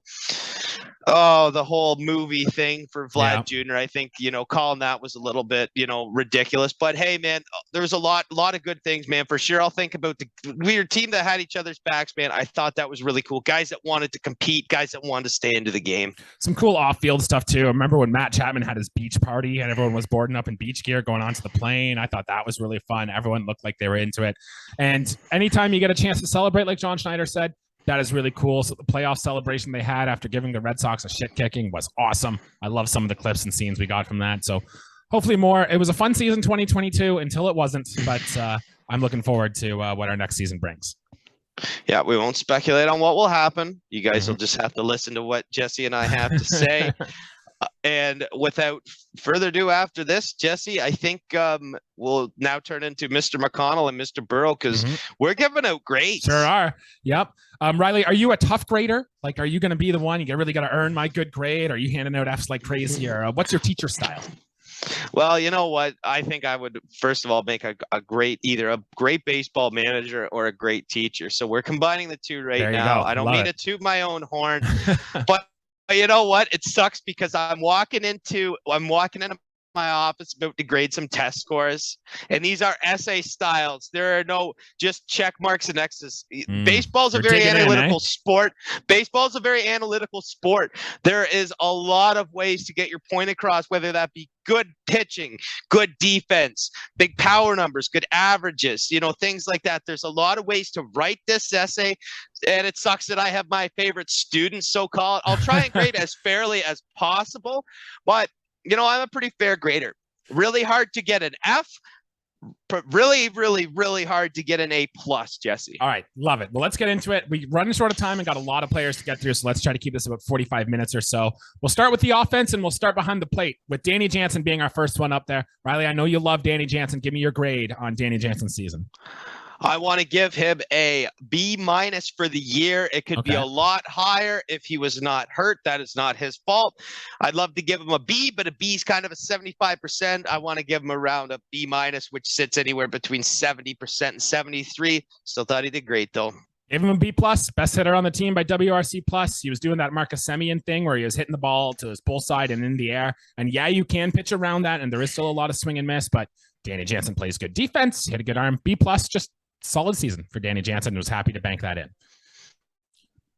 B: movie thing for Vlad Jr. I think, calling that was a little bit, ridiculous. But hey, man, there's a lot of good things, man. For sure, I'll think about your team that had each other's backs, man. I thought that was really cool. Guys that wanted to compete, guys that wanted to stay into the game.
A: Some cool off-field stuff too. I remember when Matt Chapman had his beach party and everyone was boarding up in beach gear going onto the plane. I thought that was really fun. Everyone looked like they were into it. And anytime you get a chance to celebrate, like John Schneider said, that is really cool. So the playoff celebration they had after giving the Red Sox a shit kicking was awesome. I love some of the clips and scenes we got from that. So hopefully more. It was a fun season 2022 until it wasn't, but I'm looking forward to what our next season brings.
B: Yeah, we won't speculate on what will happen. You guys will just have to listen to what Jesse and I have to say. And without further ado, after this, Jesse, I think we'll now turn into Mr. McConnell and Mr. Burrow because we're giving out grades.
A: Sure are. Yep. Riley, are you a tough grader? Like, are you going to be the one you really got to earn my good grade? Are you handing out Fs like crazy? Or what's your teacher style?
B: Well, you know what? I think I would, first of all, make either a great baseball manager or a great teacher. So we're combining the two right now. I don't mean to toot my own horn, but you know what? It sucks because I'm walking into my office about to grade some test scores, and these are essay styles. There are no just check marks and X's. Baseball's a very analytical sport. Baseball's a very analytical sport. There is a lot of ways to get your point across, whether that be good pitching, good defense, big power numbers, good averages, things like that. There's a lot of ways to write this essay, and it sucks that I have my favorite students, so-called. I'll try and grade as fairly as possible, but I'm a pretty fair grader. Really hard to get an F, really, really, really hard to get an A plus, Jesse.
A: All right, love it. Well, let's get into it. We run short of time and got a lot of players to get through, so let's try to keep this about 45 minutes or so. We'll start with the offense, and we'll start behind the plate with Danny Jansen being our first one up there. Riley, I know you love Danny Jansen. Give me your grade on Danny Jansen's season.
B: I want to give him a B minus for the year. It could be a lot higher if he was not hurt. That is not his fault. I'd love to give him a B, but a B is kind of a 75%. I want to give him around a B minus, which sits anywhere between 70% and 73. Still thought he did great though.
A: Give him a B plus, best hitter on the team by WRC plus. He was doing that Marcus Semien thing where he was hitting the ball to his pull side and in the air. And yeah, you can pitch around that, and there is still a lot of swing and miss, but Danny Jansen plays good defense, hit a good arm. B plus, just solid season for Danny Jansen. Was happy to bank that in.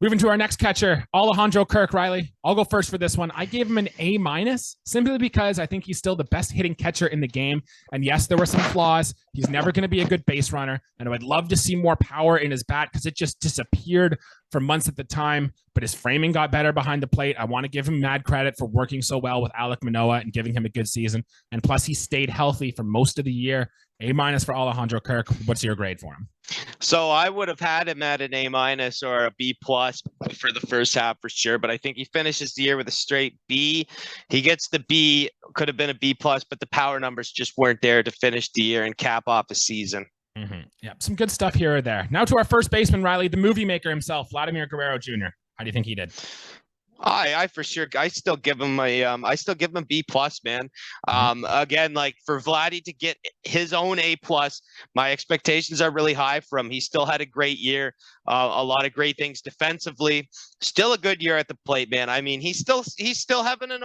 A: Moving to our next catcher, Alejandro Kirk. Riley, I'll go first for this one. I gave him an A minus simply because I think he's still the best hitting catcher in the game. And yes, there were some flaws. He's never going to be a good base runner. And I would love to see more power in his bat because it just disappeared for months at the time. But his framing got better behind the plate. I want to give him mad credit for working so well with Alek Manoah and giving him a good season. And plus, he stayed healthy for most of the year. A minus for Alejandro Kirk. What's your grade for him?
B: So I would have had him at an A minus or a B plus for the first half for sure, but I think he finishes the year with a straight B. He gets the B, could have been a B plus, but the power numbers just weren't there to finish the year and cap off the season.
A: Yeah, some good stuff here or there. Now to our first baseman, Riley, the movie maker himself, Vladimir Guerrero Jr. How do you think he did?
B: I for sure. I still give him a B plus, man. Again, like for Vladdy to get his own A plus, my expectations are really high from. He still had a great year, a lot of great things defensively. Still a good year at the plate, man. I mean, he's still having an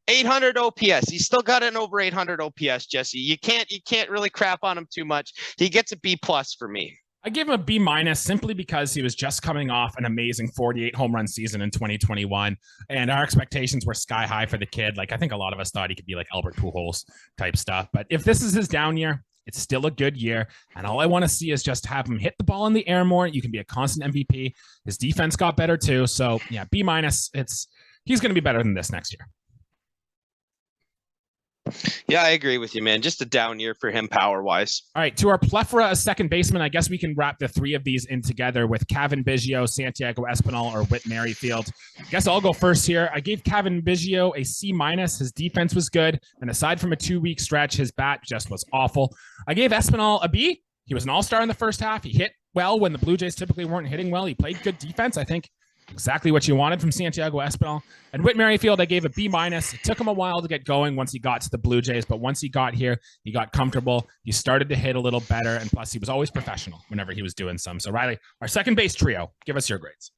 B: 800 OPS. He's still got an over 800 OPS, Jesse. You can't really crap on him too much. He gets a B plus for me.
A: I give him a B minus simply because he was just coming off an amazing 48 home run season in 2021. And our expectations were sky high for the kid. Like, I think a lot of us thought he could be like Albert Pujols type stuff. But if this is his down year, it's still a good year. And all I want to see is just have him hit the ball in the air more. You can be a constant MVP. His defense got better too. So yeah, B minus. He's going to be better than this next year.
B: Yeah, I agree with you, man. Just a down year for him power-wise.
A: All right, to our plethora of second baseman, I guess we can wrap the three of these in together with Cavan Biggio, Santiago Espinal, or Whit Merrifield. I guess I'll go first here. I gave Cavan Biggio a C minus. His defense was good, and aside from a 2-week stretch, his bat just was awful. I gave Espinal a B. He was an all-star in the first half. He hit well when the Blue Jays typically weren't hitting well. He played good defense, I think. Exactly what you wanted from Santiago Espinal. And Whit Merrifield, I gave a B minus. It took him a while to get going once he got to the Blue Jays, but once he got here, he got comfortable. He started to hit a little better, and plus he was always professional whenever he was doing some. So Riley, our second base trio, give us your grades.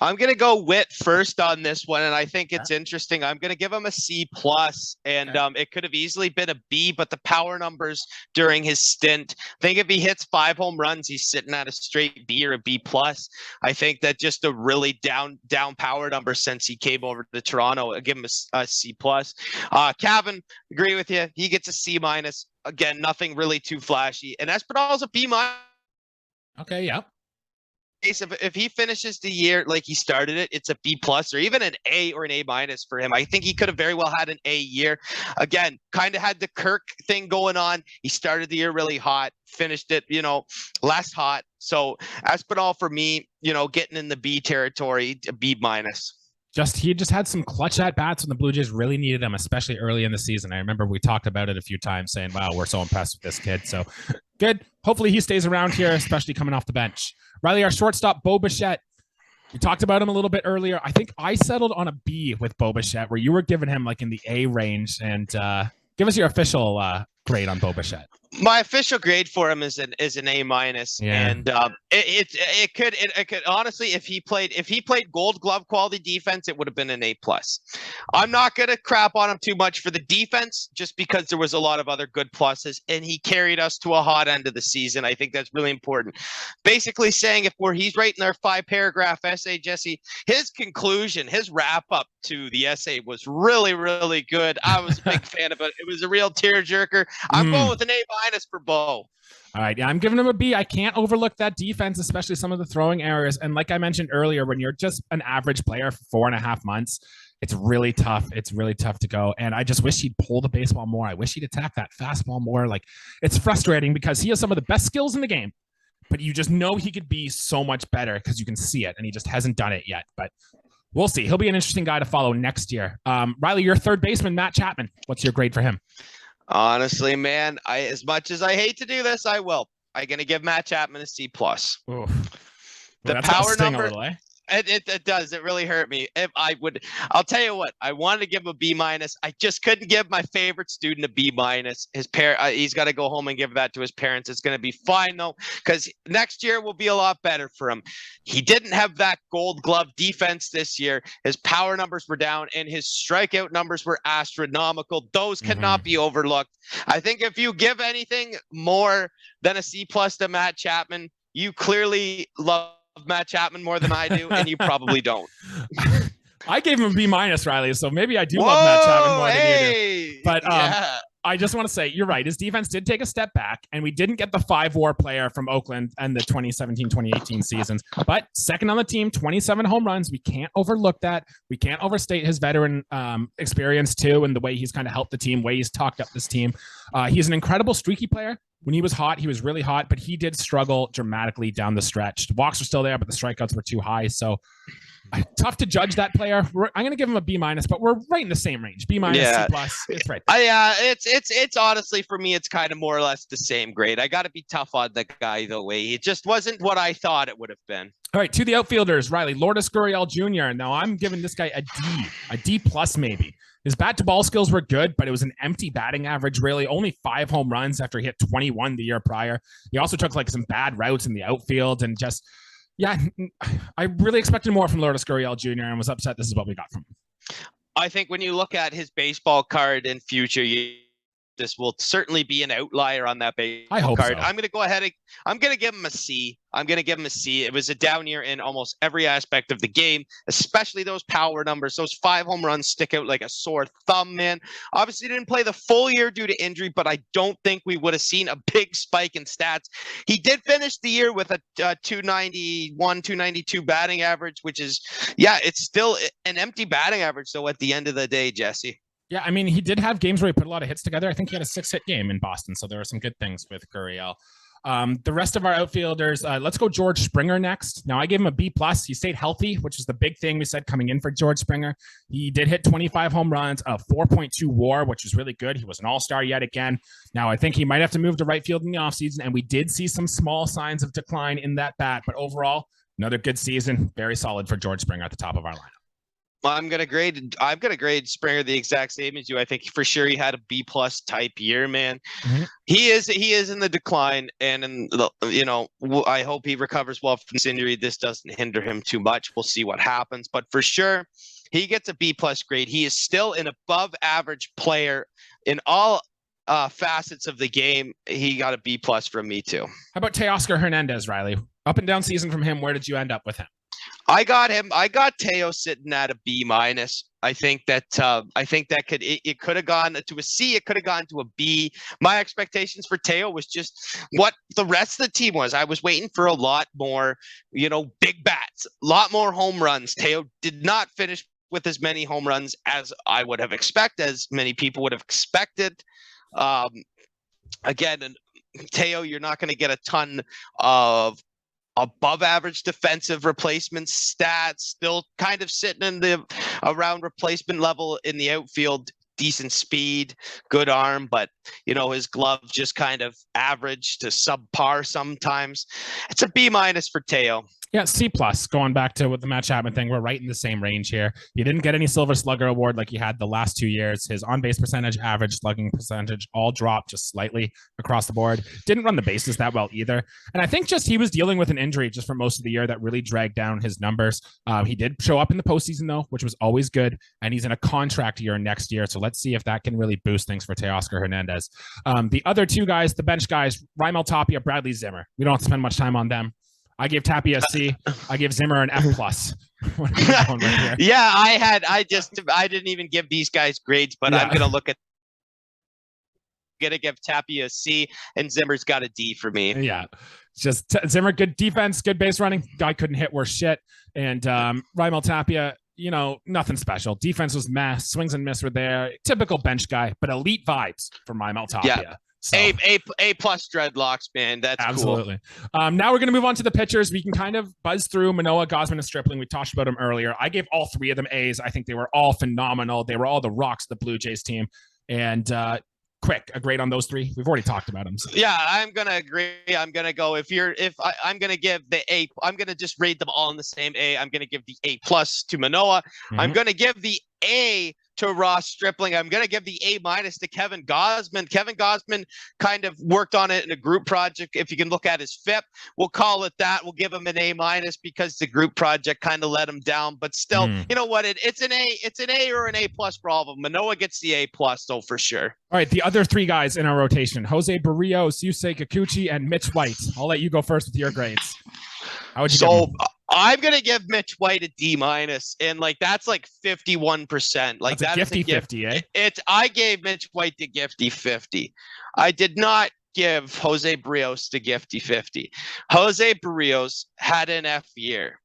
B: I'm going to go Whit first on this one, and I think it's interesting. I'm going to give him a C plus, and it could have easily been a B, but the power numbers during his stint, I think if he hits 5 home runs, he's sitting at a straight B or a B plus. I think that just a really down power number since he came over to Toronto. I give him a C plus. Cavan, agree with you. He gets a C minus. Again, nothing really too flashy. And Espinal's a B minus.
A: Okay, yeah.
B: If he finishes the year like he started it, it's a B plus or even an A or an A minus for him. I think he could have very well had an A year. Again, kind of had the Kirk thing going on. He started the year really hot, finished it, less hot. So Espinal for me, getting in the B territory, a B minus.
A: He just had some clutch at bats when the Blue Jays really needed him, especially early in the season. I remember we talked about it a few times saying, wow, we're so impressed with this kid. So good. Hopefully he stays around here, especially coming off the bench. Riley, our shortstop, Bo Bichette. We talked about him a little bit earlier. I think I settled on a B with Bo Bichette, where you were giving him like in the A range. And give us your official grade on Bo Bichette.
B: My official grade for him is an A minus, and it could honestly, if he played Gold Glove quality defense, it would have been an A plus. I'm not gonna crap on him too much for the defense, just because there was a lot of other good pluses, and he carried us to a hot end of the season. I think that's really important. Basically saying he's writing their 5-paragraph essay, Jesse, his conclusion, his wrap up to the essay was really, really good. I was a big fan of it. It was a real tearjerker. I'm going with an A minus for Bo.
A: All right. Yeah, I'm giving him a B. I can't overlook that defense, especially some of the throwing errors. And like I mentioned earlier, when you're just an average player for 4.5 months, It's really tough. It's really tough to go. And I just wish he'd pull the baseball more. I wish he'd attack that fastball more. Like, it's frustrating because he has some of the best skills in the game, but you just know he could be so much better because you can see it, and he just hasn't done it yet. But we'll see. He'll be an interesting guy to follow next year. Riley, your third baseman, Matt Chapman. What's your grade for him?
B: Honestly, man, as much as I hate to do this, I will. I'm gonna give Matt Chapman a C+.
A: Well,
B: The power number. It does. It really hurt me. If I would, I'll tell you what. I wanted to give him a B-. I just couldn't give my favorite student a B-. His he's got to go home and give that to his parents. It's going to be fine though, because next year will be a lot better for him. He didn't have that Gold Glove defense this year. His power numbers were down, and his strikeout numbers were astronomical. Those cannot be overlooked. I think if you give anything more than a C+ to Matt Chapman, you clearly love Matt Chapman more than I do, and you probably don't.
A: I gave him a B-, Riley, so maybe I do love Matt Chapman more than you do. But I just want to say, you're right. His defense did take a step back, and we didn't get the 5-WAR player from Oakland and the 2017-2018 seasons. But second on the team, 27 home runs. We can't overlook that. We can't overstate his veteran experience, too, and the way he's kind of helped the team, way he's talked up this team. He's an incredible streaky player. When he was hot, he was really hot, but he did struggle dramatically down the stretch. The walks were still there, but the strikeouts were too high. So tough to judge that player. I'm going to give him a B-, but we're right in the same range. B-, C+. It's right.
B: It's honestly, for me, it's kind of more or less the same grade. I got to be tough on the guy the way it just wasn't what I thought it would have been.
A: All right, to the outfielders, Riley, Lourdes Gurriel Jr. Now I'm giving this guy a D+ maybe. His bat-to-ball skills were good, but it was an empty batting average, really. Only 5 home runs after he hit 21 the year prior. He also took like some bad routes in the outfield and just, I really expected more from Lourdes Gurriel Jr. and was upset this is what we got from him.
B: I think when you look at his baseball card in future, this will certainly be an outlier on that baseball card.
A: So.
B: I'm going to go ahead and I'm going to give him a C. It was a down year in almost every aspect of the game, especially those power numbers. Those 5 home runs stick out like a sore thumb, man. Obviously didn't play the full year due to injury, but I don't think we would have seen a big spike in stats. He did finish the year with a 291, 292 batting average, which is, it's still an empty batting average. So at the end of the day, Jesse.
A: Yeah, I mean, he did have games where he put a lot of hits together. I think he had a 6-hit game in Boston, so there were some good things with Gurriel. The rest of our outfielders, let's go George Springer next. Now, I gave him a B+. He stayed healthy, which is the big thing we said coming in for George Springer. He did hit 25 home runs, a 4.2 WAR, which was really good. He was an all-star yet again. Now, I think he might have to move to right field in the offseason, and we did see some small signs of decline in that bat. But overall, another good season. Very solid for George Springer at the top of our lineup.
B: I'm gonna grade Springer the exact same as you. I think for sure he had a B+ type year, man. Mm-hmm. He is in the decline, and I hope he recovers well from this injury. This doesn't hinder him too much. We'll see what happens, but for sure he gets a B+ grade. He is still an above average player in all facets of the game. He got a B+ from me too. How
A: about Teoscar Hernandez, Riley? Up and down season from him. Where did you end up with him?
B: I got Teo sitting at a B-. I think that it could have gone to a C. It could have gone to a B. My expectations for Teo was just what the rest of the team was. I was waiting for a lot more, big bats, a lot more home runs. Teo did not finish with as many home runs as I would have expected, as many people would have expected. Again, Teo, you're not going to get a ton of above average defensive replacement stats, still kind of sitting in the around replacement level in the outfield, decent speed, good arm, but his glove just kind of average to subpar sometimes. It's a B- for Teo.
A: Yeah, C+. Going back to with the Matt Chapman thing, we're right in the same range here. He didn't get any Silver Slugger award like he had the last 2 years. His on-base percentage, average slugging percentage, all dropped just slightly across the board. Didn't run the bases that well either. And I think just he was dealing with an injury just for most of the year that really dragged down his numbers. He did show up in the postseason though, which was always good. And he's in a contract year next year. So let's see if that can really boost things for Teoscar Hernandez. The other 2 guys, the bench guys, Raimel Tapia, Bradley Zimmer. We don't have to spend much time on them. I gave Tapia a C. I give Zimmer an F+.
B: Yeah, I didn't even give these guys grades, but I'm gonna give Tapia a C, and Zimmer's got a D for me.
A: Yeah, just Zimmer, good defense, good base running. Guy couldn't hit worse shit, and Raimel Tapia, nothing special. Defense was mess. Swings and miss were there. Typical bench guy, but elite vibes for my Maltopia.
B: Yeah.
A: So,
B: A plus dreadlocks, man. That's
A: absolutely.
B: Cool.
A: Now we're going to move on to the pitchers. We can kind of buzz through Manoah, Gosman, and Stripling. We talked about them earlier. I gave all three of them A's. I think they were all phenomenal. They were all the rocks of the Blue Jays team. And quick, a grade on those three. We've already talked about them. So.
B: Yeah, I'm gonna agree. I'm gonna go. I'm gonna give the A. I'm gonna just rate them all in the same A. I'm gonna give the A plus to Manoah. Mm-hmm. I'm gonna give the A to Ross Stripling. I'm gonna give the A minus to Kevin Gosman. Kevin Gosman kind of worked on it in a group project. If you can look at his FIP, we'll call it that. We'll give him an A minus because the group project kind of let him down. But still, you know what? It's an A. It's an A or an A plus for all of them. Manoah gets the A plus though for sure.
A: All right, the other three guys in our rotation: Jose Barrios, Yusei Kikuchi, and Mitch White. I'll let you go first with your grades. How would you?
B: So I'm gonna give Mitch White a D minus, and that's 51%. Like
A: that's a gifty 50, eh?
B: I gave Mitch White the gifty 50. I did not give Jose Barrios the gifty 50. Jose Barrios had an F year.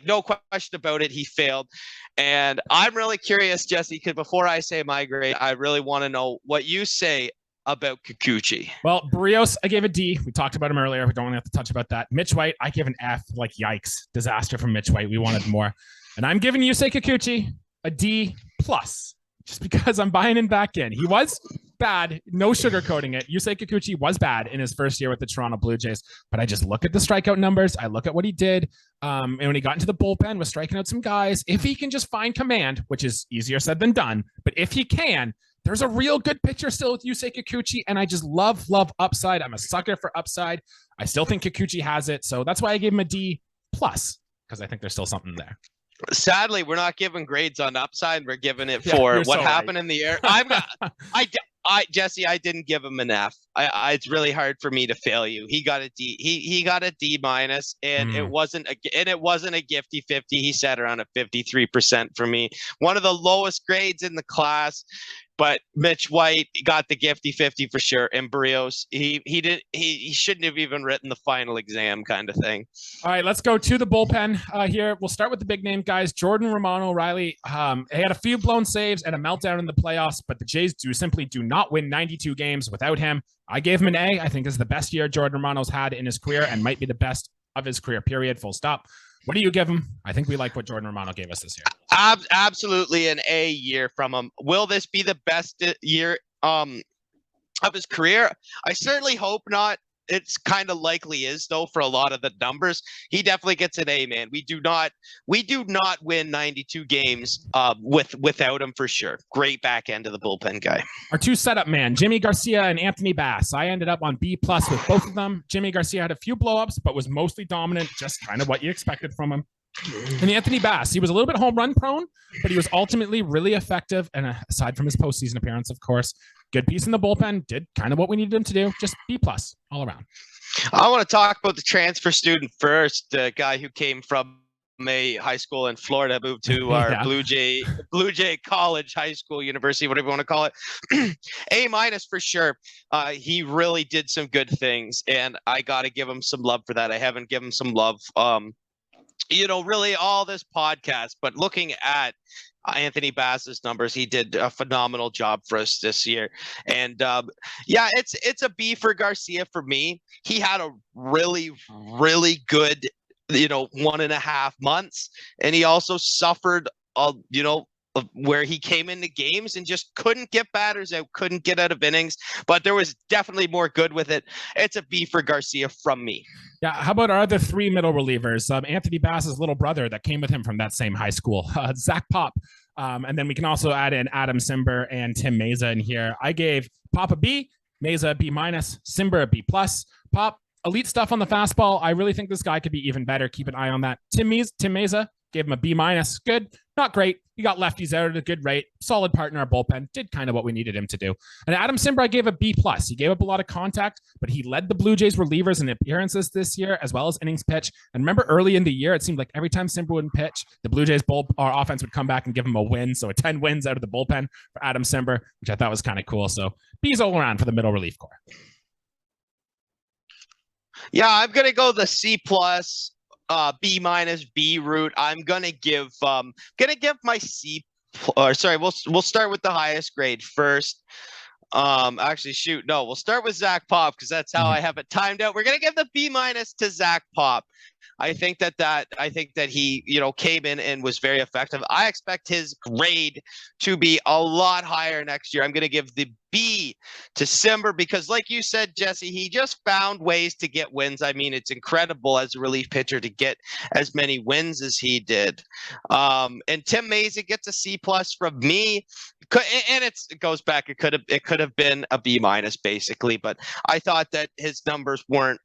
B: No question about it, he failed. And I'm really curious, Jesse, because before I say my grade, I really want to know what you say about Kikuchi.
A: Well, Barrios, I gave a D. We talked about him earlier. We don't have to touch about that. Mitch White, I give an F. Yikes. Disaster from Mitch White. We wanted more. And I'm giving Yusei Kikuchi a D plus, just because I'm buying him back in. He was bad. No sugarcoating it. Yusei Kikuchi was bad in his first year with the Toronto Blue Jays. But I just look at the strikeout numbers. I look at what he did. And when he got into the bullpen, was striking out some guys. If he can just find command, which is easier said than done, but if he can, there's a real good picture still with Yusei Kikuchi, and I just love upside. I'm a sucker for upside. I still think Kikuchi has it, so that's why I gave him a D plus, because I think there's still something there.
B: Sadly, we're not giving grades on upside. We're giving it for what happened in the air. Jesse, I didn't give him an F. It's really hard for me to fail you. He got a D. He got a D minus, and it wasn't a gifty 50. He sat around at 53% for me. One of the lowest grades in the class. But Mitch White got the gifty 50 for sure. And Barrios, he shouldn't have even written the final exam kind of thing.
A: All right, let's go to the bullpen here. We'll start with the big name guys. Jordan Romano Riley. He had a few blown saves and a meltdown in the playoffs, but the Jays simply do not win 92 games without him. I gave him an A. I think this is the best year Jordan Romano's had in his career and might be the best of his career, period, full stop. What do you give him? I think we like what Jordan Romano gave us this year.
B: Absolutely an A year from him. Will this be the best year of his career? I certainly hope not. It's kind of likely is though for a lot of the numbers. He definitely gets an A, man. We do not win 92 games without him for sure. Great back end of the bullpen guy.
A: Our two setup man, Jimmy Garcia and Anthony Bass. I ended up on B plus with both of them. Jimmy Garcia had a few blowups, but was mostly dominant, just kind of what you expected from him. And Anthony Bass, he was a little bit home run prone, but he was ultimately really effective. And aside from his postseason appearance, of course, good piece in the bullpen, did kind of what we needed him to do, just B plus all around.
B: I want to talk about the transfer student first, the guy who came from a high school in Florida, moved to our Blue Jay college, high school, university, whatever you want to call it. A minus for sure. He really did some good things, and I got to give him some love for that. I haven't given him some love really all this podcast, but looking at Anthony Bass's numbers, he did a phenomenal job for us this year. And it's a B for Garcia for me. He had a really, really good, 1.5 months, and he also suffered, where he came into games and just couldn't get batters out, couldn't get out of innings, but there was definitely more good with it. It's a B for Garcia from me.
A: Yeah. How about our other three middle relievers? Anthony Bass's little brother that came with him from that same high school, Zach Pop. And then we can also add in Adam Simber and Tim Meza in here. I gave Pop a B, Meza a B minus, Simber a B plus. Pop, elite stuff on the fastball. I really think this guy could be even better. Keep an eye on that. Tim Meza, gave him a B minus. Good, not great. He got lefties out at a good rate. Solid part in our bullpen. Did kind of what we needed him to do. And Adam Simber, I gave a B plus. He gave up a lot of contact, but he led the Blue Jays relievers in appearances this year, as well as innings pitch. And remember, early in the year, it seemed like every time Simber would pitch, the Blue Jays our offense would come back and give him a win. So 10 wins out of the bullpen for Adam Simber, which I thought was kind of cool. So B's all around for the middle relief corps.
B: Yeah, I'm gonna go the C plus. B minus B route. I'm gonna give my C. Or sorry, we'll start with the highest grade first. Actually, shoot, no, we'll start with Zach Pop because that's how I have it timed out. We're gonna give the B minus to Zach Pop. I think that he, came in and was very effective. I expect his grade to be a lot higher next year. I'm going to give the B to Simber because, like you said, Jesse, he just found ways to get wins. I mean, it's incredible as a relief pitcher to get as many wins as he did. And Tim Mason gets a C plus from me. And it goes back. It could have been a B minus basically, but I thought that his numbers weren't,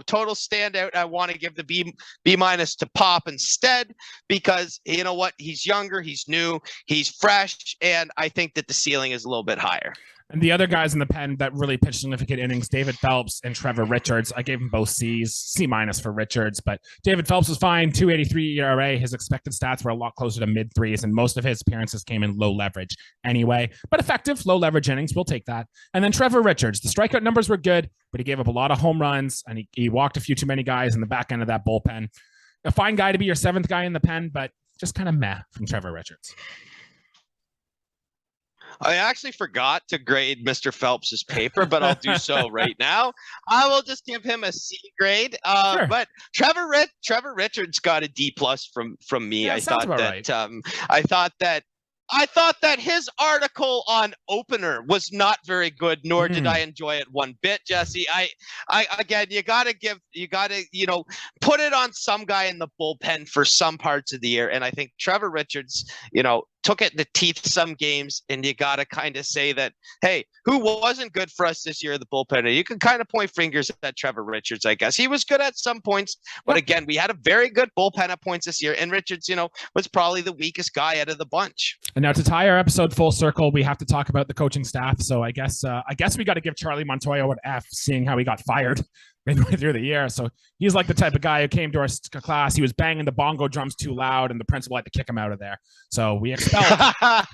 B: total standout. I want to give the B minus to Pop instead because you know what? He's younger, he's new, he's fresh, and I think that the ceiling is a little bit higher.
A: And the other guys in the pen that really pitched significant innings, David Phelps and Trevor Richards. I gave them both C's, C minus for Richards, but David Phelps was fine, 2.83 ERA. His expected stats were a lot closer to mid threes, and most of his appearances came in low leverage anyway. But effective, low leverage innings, we'll take that. And then Trevor Richards, the strikeout numbers were good, but he gave up a lot of home runs, and he walked a few too many guys in the back end of that bullpen. A fine guy to be your seventh guy in the pen, but just kind of meh from Trevor Richards.
B: I actually forgot to grade Mr. Phelps's paper, but I'll do so right now. I will just give him a C grade. Sure. But Trevor Richards got a D plus from me.
A: Yeah,
B: I thought that I thought that his article on opener was not very good, nor did I enjoy it one bit, Jesse. I again, you gotta put it on some guy in the bullpen for some parts of the year. And I think Trevor Richards, took it in the teeth some games, and you got to kind of say that, hey, who wasn't good for us this year in the bullpen? And you can kind of point fingers at Trevor Richards, I guess. He was good at some points, but again, we had a very good bullpen at points this year, and Richards, was probably the weakest guy out of the bunch.
A: And now to tie our episode full circle, we have to talk about the coaching staff. So I guess we got to give Charlie Montoyo an F, seeing how he got fired midway through the year. So he's like the type of guy who came to our class. He was banging the bongo drums too loud, and the principal had to kick him out of there. So we expelled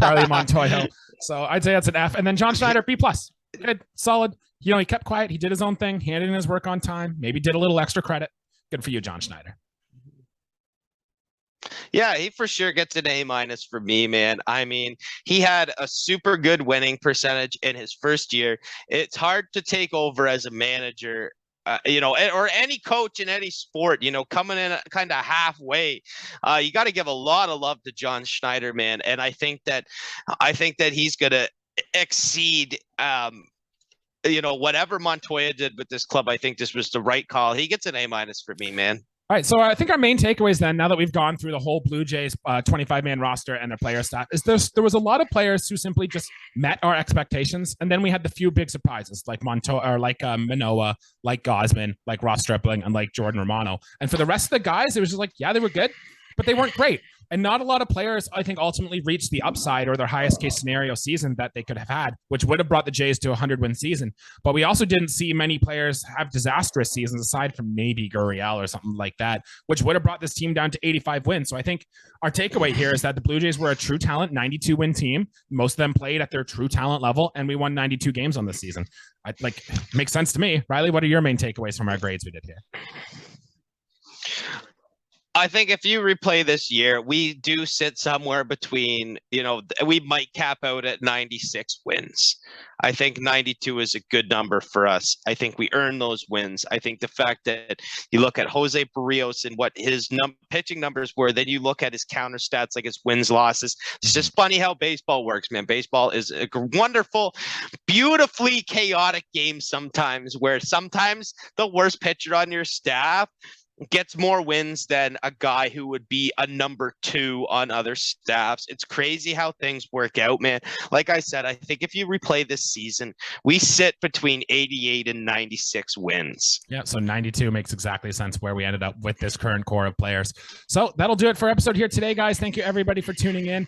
A: Charlie Montoyo. So I'd say that's an F. And then John Schneider, B plus. Good, solid. He kept quiet. He did his own thing, handed in his work on time. Maybe did a little extra credit. Good for you, John Schneider.
B: Yeah, he for sure gets an A minus for me, man. I mean, he had a super good winning percentage in his first year. It's hard to take over as a manager, or any coach in any sport, coming in kind of halfway. You got to give a lot of love to John Schneider, man. And I think that he's going to exceed, whatever Montoya did with this club. I think this was the right call. He gets an A minus for me, man.
A: All right, so I think our main takeaways then, now that we've gone through the whole Blue Jays 25-man roster and their player stat, is there was a lot of players who simply just met our expectations, and then we had the few big surprises like Manoah, like Gausman, like Ross Stripling, and like Jordan Romano. And for the rest of the guys, it was just like, yeah, they were good, but they weren't great. And not a lot of players, I think, ultimately reached the upside or their highest case scenario season that they could have had, which would have brought the Jays to a 100-win season. But we also didn't see many players have disastrous seasons aside from maybe Gurriel or something like that, which would have brought this team down to 85 wins. So I think our takeaway here is that the Blue Jays were a true talent 92-win team. Most of them played at their true talent level, and we won 92 games on this season. Makes sense to me. Riley, what are your main takeaways from our grades we did here?
B: I think if you replay this year, we do sit somewhere between, we might cap out at 96 wins. I think 92 is a good number for us. I think we earn those wins. I think the fact that you look at Jose Barrios and what his pitching numbers were, then you look at his counter stats, like his wins, losses. It's just funny how baseball works, man. Baseball is a wonderful, beautifully chaotic game sometimes, where sometimes the worst pitcher on your staff gets more wins than a guy who would be a number 2 on other staffs. It's crazy how things work out, man. Like I said, I think if you replay this season, we sit between 88 and 96 wins.
A: Yeah, so 92 makes exactly sense where we ended up with this current core of players. So that'll do it for episode here today, guys. Thank you, everybody, for tuning in.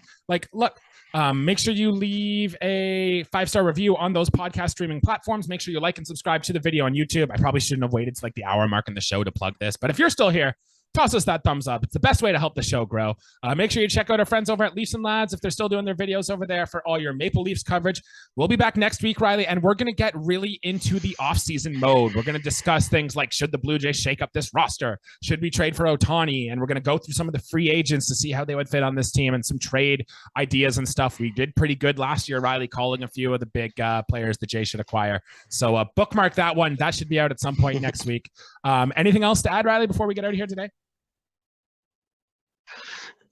A: Make sure you leave a 5-star review on those podcast streaming platforms. Make sure you like and subscribe to the video on YouTube. I probably shouldn't have waited to the hour mark in the show to plug this, but if you're still here, toss us that thumbs up. It's the best way to help the show grow. Make sure you check out our friends over at Leafs and Lads if they're still doing their videos over there for all your Maple Leafs coverage. We'll be back next week, Riley, and we're going to get really into the offseason mode. We're going to discuss things like, should the Blue Jays shake up this roster? Should we trade for Ohtani? And we're going to go through some of the free agents to see how they would fit on this team and some trade ideas and stuff. We did pretty good last year, Riley, calling a few of the big players the Jays should acquire. So bookmark that one. That should be out at some point next week. Anything else to add, Riley, before we get out of here today?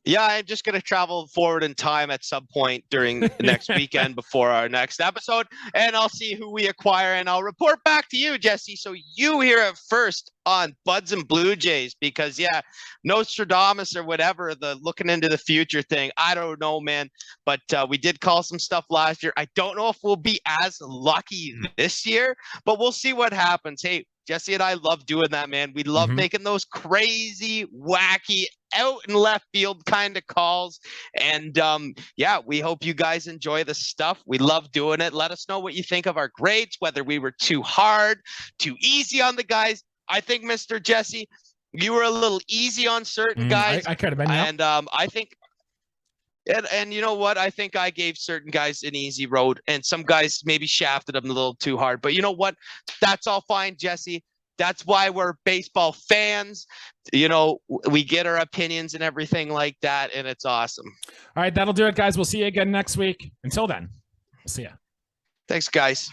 B: Yeah, I'm just going to travel forward in time at some point during next weekend before our next episode, and I'll see who we acquire, and I'll report back to you, Jesse, so you hear it first on Buds and Blue Jays, because, yeah, Nostradamus or whatever, the looking into the future thing, I don't know, man, but we did call some stuff last year. I don't know if we'll be as lucky this year, but we'll see what happens. Hey, Jesse and I love doing that, man. We love making those crazy, wacky, out and left field kind of calls. And yeah, we hope you guys enjoy the stuff. We love doing it. Let us know what you think of our grades, whether we were too hard, too easy on the guys. I think, Mr. Jesse, you were a little easy on certain guys.
A: I could have been. Yeah.
B: And I think. And you know what? I think I gave certain guys an easy road, and some guys maybe shafted them a little too hard. But you know what? That's all fine, Jesse. That's why we're baseball fans. You know, we get our opinions and everything like that, and it's awesome.
A: All right, that'll do it, guys. We'll see you again next week. Until then, we'll see ya.
B: Thanks, guys.